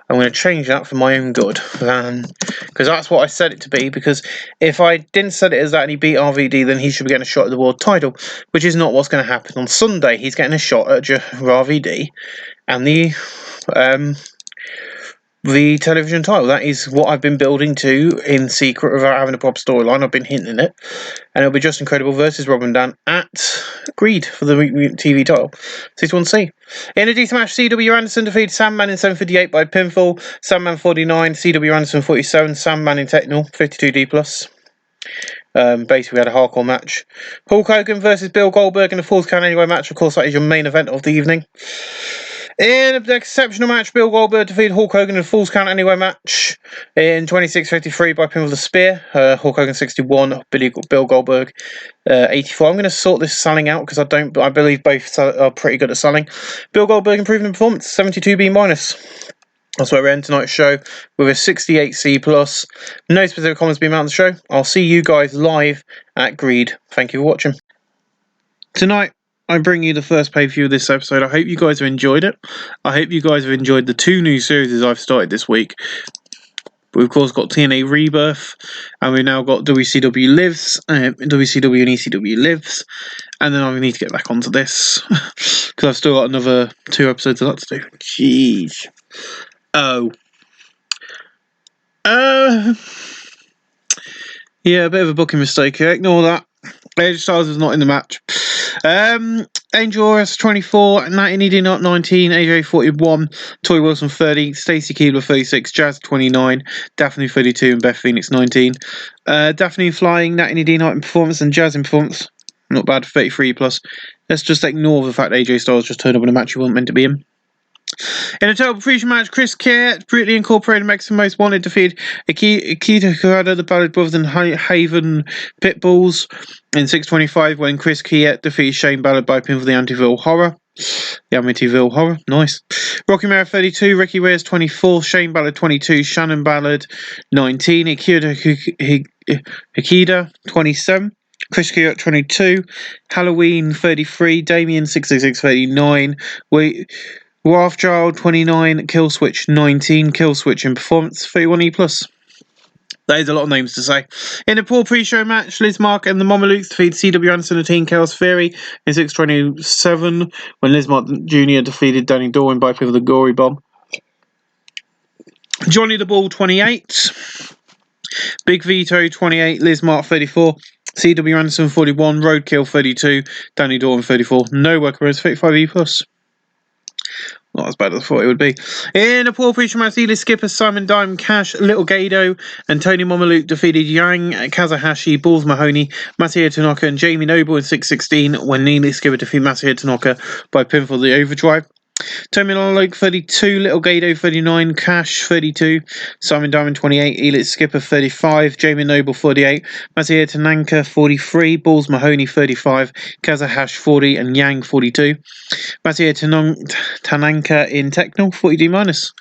I'm going to change that for my own good, because that's what I set it to be, because if I didn't set it as that and he beat RVD, then he should be getting a shot at the world title, which is not what's going to happen. On Sunday, he's getting a shot at RVD and the television title. That is what I've been building to in secret without having a proper storyline. I've been hinting it. And it'll be Just Incredible versus Robin Dan at Greed for the TV title. 61C. In a decent match, C.W. Anderson defeated Sandman in 758 by pinfall. Sandman 49, C.W. Anderson 47, Sandman in Technical 52D+. Basically, we had a hardcore match. Hulk Hogan versus Bill Goldberg in the Falls Count Anywhere match. Of course, that is your main event of the evening. In an exceptional match, Bill Goldberg defeated Hulk Hogan in a Falls Count Anywhere match in 26:53 by pinfall with a spear. Hulk Hogan 61, Bill Goldberg 84. I'm going to sort this selling out because I believe both are pretty good at selling. Bill Goldberg improving in performance 72B-. That's where we end tonight's show with a 68C+. No specific comments being made on the show. I'll see you guys live at Greed. Thank you for watching. Tonight, I bring you the first pay-per-view of this episode. I hope you guys have enjoyed it. I hope you guys have enjoyed the 2 new series I've started this week. We've, of course, got TNA Rebirth, and we've now got WCW Lives, WCW and ECW Lives. And then I need to get back onto this because I've still got another 2 episodes of that to do. Jeez. Oh. Yeah, a bit of a booking mistake here. Ignore that. AJ Styles is not in the match. Angel Ors 24, 19, AJ 41, Toy Wilson 30, Stacey Keebler 36, Jazz 29, Daphne 32, and Beth Phoenix 19. Daphne flying, Natalie Night in performance, and Jazz in performance. Not bad, 33 plus. Let's just ignore the fact AJ Styles just turned up in a match he wasn't meant to be in. In a total freeze match, Chris Kier, brutally incorporated Mexican Most Wanted, defeated Akita Kurada, the Ballad Brothers, and Haven Pitbulls in 6:25 when Chris Kier defeated Shane Ballard by pinfall the Amityville Horror. The Amityville Horror, nice. Rocky Mara 32, Ricky Reyes 24, Shane Ballard 22, Shannon Ballard 19, Hikida 27. Chris Kier 22, Halloween 33, Damien 666 39, Rothschild 29, Killswitch 19, Killswitch in performance 31E plus. That is a lot of names to say. In a poor pre-show match, Liz Mark and the Mamalukes defeated CW Anderson and Team Chaos Theory in 6:27 when Liz Mark Jr. defeated Danny Dorwin by pivot of the Gory Bomb. Johnny the Ball 28, Big Vito 28, Liz Mark 34, CW Anderson 41, Roadkill 32, Danny Dorwin 34. No workarounds 35E plus. Not as bad as I thought it would be. In a poor pre-show match, Elite Skipper, Simon Dime, Cash, Little Gado, and Tony Momaluke defeated Yang, Kazuhashi, Balls Mahoney, Masahiro Tanaka, and Jamie Noble in 6:16 when Elite Skipper defeated Masahiro Tanaka by pinfall the Overdrive. Tony Momaluke 32, Little Gado 39, Cash 32, Simon Diamond 28, Elite Skipper 35, Jamie Noble 48, Masahiro Tanaka 43, Balls Mahoney 35, Kazuhashi 40, and Yang 42. Masahiro Tanaka in Techno 40D minus.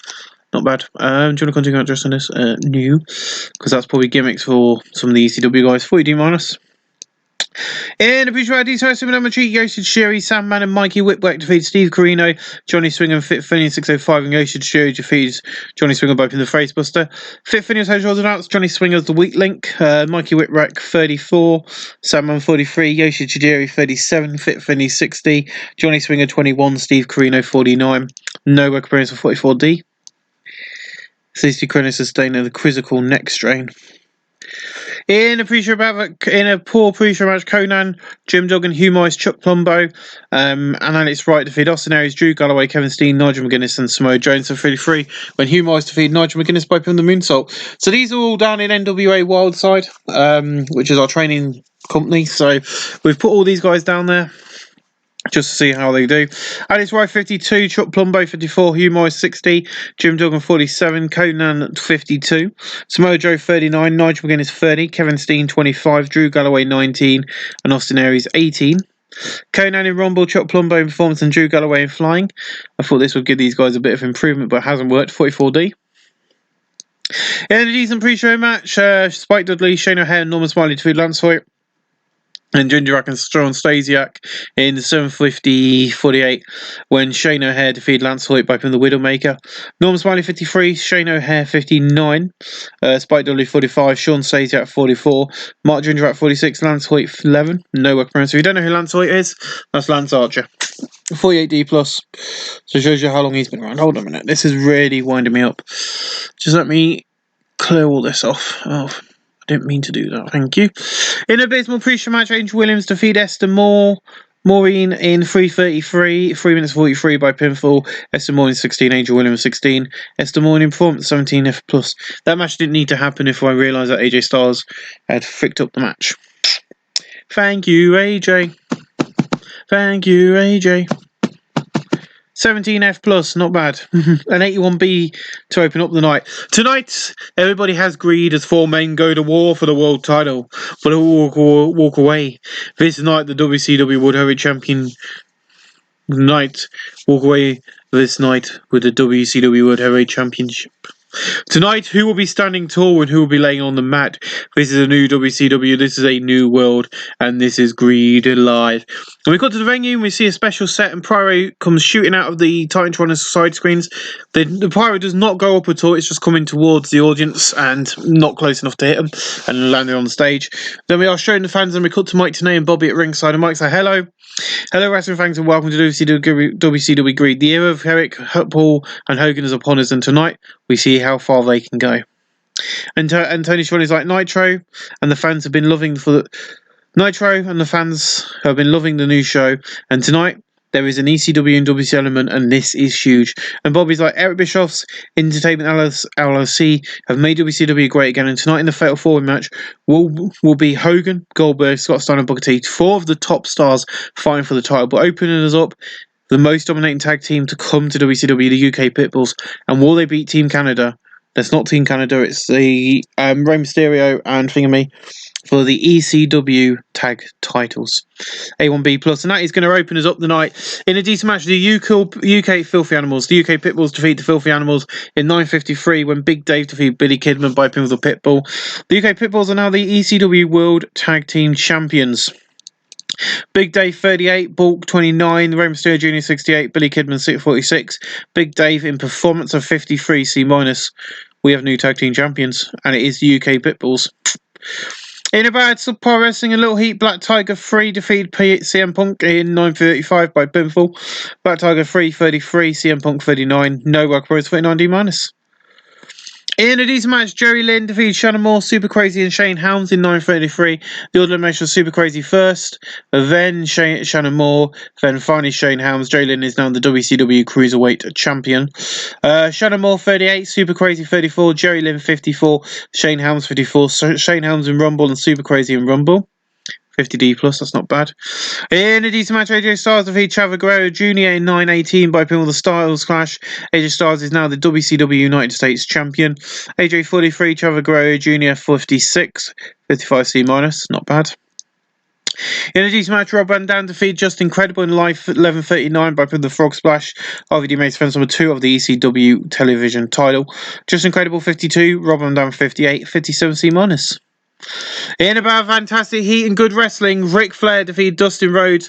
Not bad. Do you want to continue address on this? New, because that's probably gimmicks for some of the ECW guys. 40D minus. In a visual ID, Supernometry, Yoshi Shiri, Sandman, and Mikey Whipwreck defeated Steve Carino, Johnny Swinger, and Fit Finny in 6:05, and Yoshi Shiri defeats Johnny Swinger both in the Face Buster. Fit Finny was announced, Johnny Swinger as the weak link, Mikey Whipwreck 34, Sandman 43, Yoshi Shiri 37, Fit Finny 60, Johnny Swinger 21, Steve Carino 49. No work appearance for 44D. CC Carino sustained a quizzical neck strain. In a poor pre-show match, Conan, Jim Duggan, Hugh Morris, Chuck Plumbo, and Alex Wright defeated Austin Aries, Drew Galloway, Kevin Steen, Nigel McGuinness, and Samoa Jones for 33 when Hugh Morris defeated Nigel McGuinness by pin the moonsault. So these are all down in NWA Wildside, which is our training company. So we've put all these guys down there just to see how they do. Alex Wright 52, Chuck Plumbo 54, Hugh Morris 60, Jim Duggan 47, Conan 52, Samoa Joe 39, Nigel McGuinness 30, Kevin Steen 25, Drew Galloway 19, and Austin Aries 18. Conan in Rumble, Chuck Plumbo in performance, and Drew Galloway in flying. I thought this would give these guys a bit of improvement, but it hasn't worked. 44D. In a decent pre-show match, Spike Dudley, Shane O'Haire, and Norman Smiley defeated Lance Hoyt and Ginger Rack and Strong Stasiak in 7:50:48 when Shane O'Haire defeated Lance Hoyt by pin the Widowmaker. Norman Smiley 53, Shane O'Haire 59, Spike Dudley 45, Sean Stasiak 44, Mark Ginger at 46, Lance Hoyt 11. No work appearance. If you don't know who Lance Hoyt is, that's Lance Archer. 48D plus. So it shows you how long he's been around. Hold on a minute. This is really winding me up. Just let me clear all this off. Oh, I didn't mean to do that. Thank you. In a abysmal pre-show match, Angel Williams defeated Esther Maureen in 3:33, 3 minutes 43 by pinfall. Esther Maureen 16, Angel Williams 16. Esther Maureen in performance 17F plus. That match didn't need to happen if I realised that AJ Styles had fricked up the match. Thank you, AJ. Thank you, AJ. 17F plus, not bad. An 81B to open up the night. Tonight, everybody has greed as four men go to war for the world title, but all walk away. This night, the WCW World Heavyweight Champion walk away this night with the WCW World Heavyweight Championship. Tonight, who will be standing tall and who will be laying on the mat? This is a new WCW, this is a new world, and this is Greed Live. And we got to the venue and we see a special set, and Pyro comes shooting out of the Titantron side screens. The Pyro does not go up at all, it's just coming towards the audience and not close enough to hit them and landing on the stage. Then we are showing the fans and we cut to Mike Tenay and Bobby at ringside, and Mike said, hello. Hello, wrestling fans, and welcome to WCW Greed. The era of Herrick, Paul, and Hogan is upon us, and tonight we see how far they can go. And Tony Schiavone's like Nitro, and the fans have been loving Nitro, and the fans have been loving the new show. And tonight there is an ECW and WC element, and this is huge. And Bobby's like, Eric Bischoff's Entertainment LLC have made WCW great again, and tonight in the Fatal 4-Way match will be Hogan, Goldberg, Scott Steiner, and Booker T, 4 of the top stars fighting for the title. But opening us up, the most dominating tag team to come to WCW, the UK Pitbulls. And will they beat Team Canada? That's not Team Canada, it's the Rey Mysterio and Thingamy for the ECW tag titles. A1B Plus, and that is going to open us up the night. In a decent match, the UK Filthy Animals, the UK Pitbulls defeat the Filthy Animals in 9:53 when Big Dave defeated Billy Kidman by pin with a Pitbull. The UK Pitbulls are now the ECW World Tag Team Champions. Big Dave 38, Bulk 29, Rey Mysterio Jr. 68, Billy Kidman 46, Big Dave in performance of 53 C-. We have new tag team champions, and it is the UK Pitbulls. In a bad subpar wrestling, a little heat, Black Tiger 3 defeated CM Punk in 9:35 by pinfall. Black Tiger 3 33, CM Punk 39, no work for 39 D-. In a decent match, Jerry Lynn defeated Shannon Moore, Super Crazy, and Shane Helms in 9:33. The order elimination was Super Crazy first, then Shannon Moore, then finally Shane Helms. Jerry Lynn is now the WCW Cruiserweight Champion. Shannon Moore 38, Super Crazy 34, Jerry Lynn 54, Shane Helms 54. Shane Helms in Rumble and Super Crazy in Rumble. 50D plus, that's not bad. In a decent match, AJ Styles defeated Chavo Guerrero Jr. in 9:18 by pinfall. The Styles Clash. AJ Styles is now the WCW United States Champion. AJ 43, Chavo Guerrero Jr. 56, 55 C-, not bad. In a decent match, Rob Van Dam defeated Just Incredible in Life 11:39 by pinfall. The Frog Splash. RVD makes defense number 2 of the ECW television title. Just Incredible 52, Rob Van Dam 58, 57 C-. In about fantastic heat and good wrestling, Ric Flair defeated Dustin Rhodes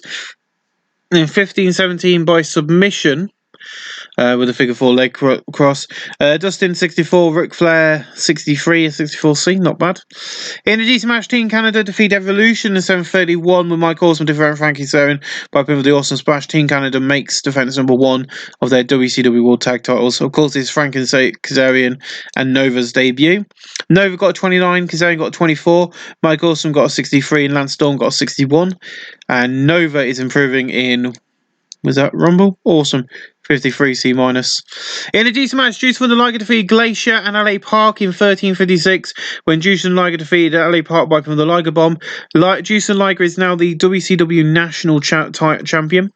in 15:17 by submission with a figure 4 leg cross. Dustin 64, Ric Flair 63, 64C, not bad. In a decent match, Team Canada defeat Evolution in 7:31 with Mike Awesome defeating Frankie Kazarian by pin with the Awesome Splash. Team Canada makes defense number 1 of their WCW World Tag titles. Of course, it's Frankie Kazarian and Nova's debut. Nova got a 29, Kazarian got a 24, Mike Awesome got a 63, and Lance Storm got a 61. And Nova is improving in, was that Rumble? Awesome. 53 C-. In a decent match, Juice and Liger defeated Glacier and LA Park in 13:56 when Juice and Liger defeated LA Park by the Liger Bomb. Juice and Liger is now the WCW National Champion.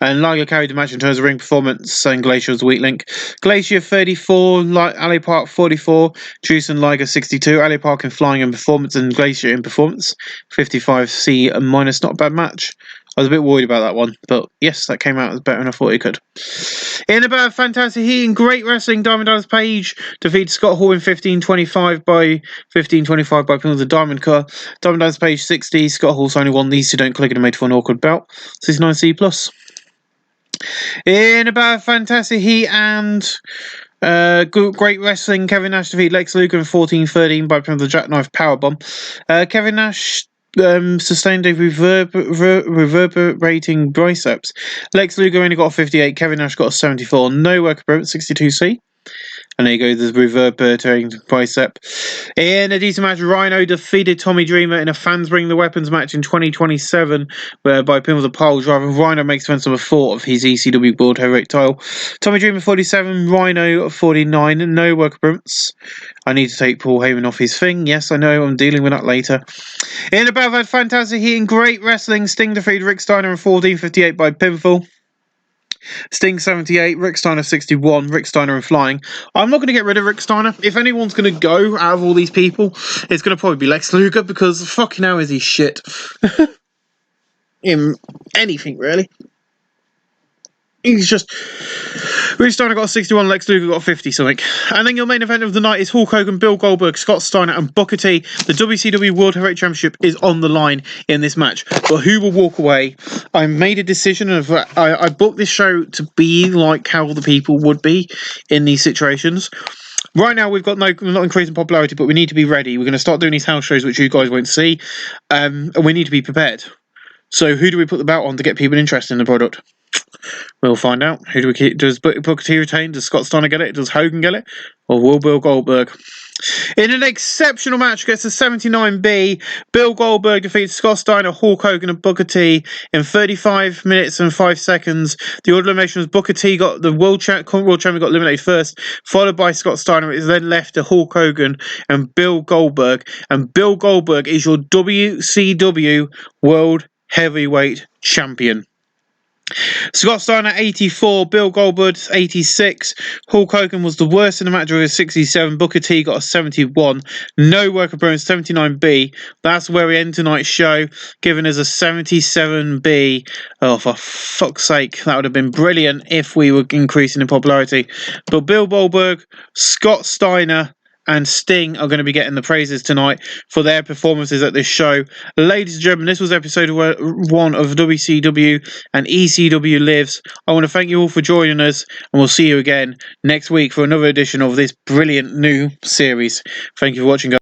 And Liger carried the match in terms of ring performance, and Glacier was the weak link. Glacier 34, LA Park 44, Juice and Liger 62, LA Park in flying and performance, and Glacier in performance 55 C-. Not a bad match. I was a bit worried about that one, but yes, that came out as better than I thought it could. In about fantastic heat and great wrestling, Diamond Dallas Page defeated Scott Hall in 15:25 by pinfall the Diamond Cut. Diamond Dallas Page 60, Scott Hall's only won. These two don't click and made for an awkward belt. 69 C+. In about fantastic heat and great wrestling, Kevin Nash defeated Lex Luger in 14:13 by pinfall the Jackknife Powerbomb. Kevin Nash sustained a reverberating biceps. Lex Luger only got a 58, Kevin Nash got a 74, no work approach, 62C. And there you go, the reverberating bicep. In a decent match, Rhino defeated Tommy Dreamer in a Fans Bring the Weapons match in 2027, where by pinfall the pole driver, Rhino makes defense number 4 of his ECW World Heavyweight title. Tommy Dreamer 47, Rhino 49, no work appearance. I need to take Paul Heyman off his thing. Yes, I know, I'm dealing with that later. In about that fantastic heat and great wrestling, Sting defeated Rick Steiner in 14:58 by pinfall. Sting 78, Rick Steiner 61, Rick Steiner in flying. I'm not going to get rid of Rick Steiner. If anyone's going to go out of all these people, it's going to probably be Lex Luger, because fucking hell is he shit. In anything, really. He's just Rich Steiner got a 61, Lex Luger got a 50 something. And then your main event of the night is Hulk Hogan, Bill Goldberg, Scott Steiner and Booker T. The WCW World Heavyweight Championship is on the line in this match. But who will walk away? I made a decision of I booked this show to be like how the people would be in these situations. Right now, we're not increasing popularity, but we need to be ready. We're going to start doing these house shows, which you guys won't see, and we need to be prepared. So who do we put the belt on to get people interested in the product? We'll find out. Who do we keep? Does Booker T retain? Does Scott Steiner get it? Does Hogan get it? Or will Bill Goldberg? In an exceptional match against the 79B, Bill Goldberg defeats Scott Steiner, Hulk Hogan and Booker T in 35 minutes and 5 seconds. The order of elimination was Booker T got the current world champion got eliminated first, followed by Scott Steiner. It is then left to Hulk Hogan and Bill Goldberg. And Bill Goldberg is your WCW World Heavyweight Champion. Scott Steiner 84, Bill Goldberg 86, Hulk Hogan was the worst in the match with a 67, Booker T got a 71, no work appearance 79B, that's where we end tonight's show, giving us a 77B. Oh, for fuck's sake, that would have been brilliant if we were increasing in popularity. But Bill Goldberg, Scott Steiner and Sting are going to be getting the praises tonight for their performances at this show. Ladies and gentlemen, this was episode 1 of WCW and ECW Lives. I want to thank you all for joining us, and we'll see you again next week for another edition of this brilliant new series. Thank you for watching, guys.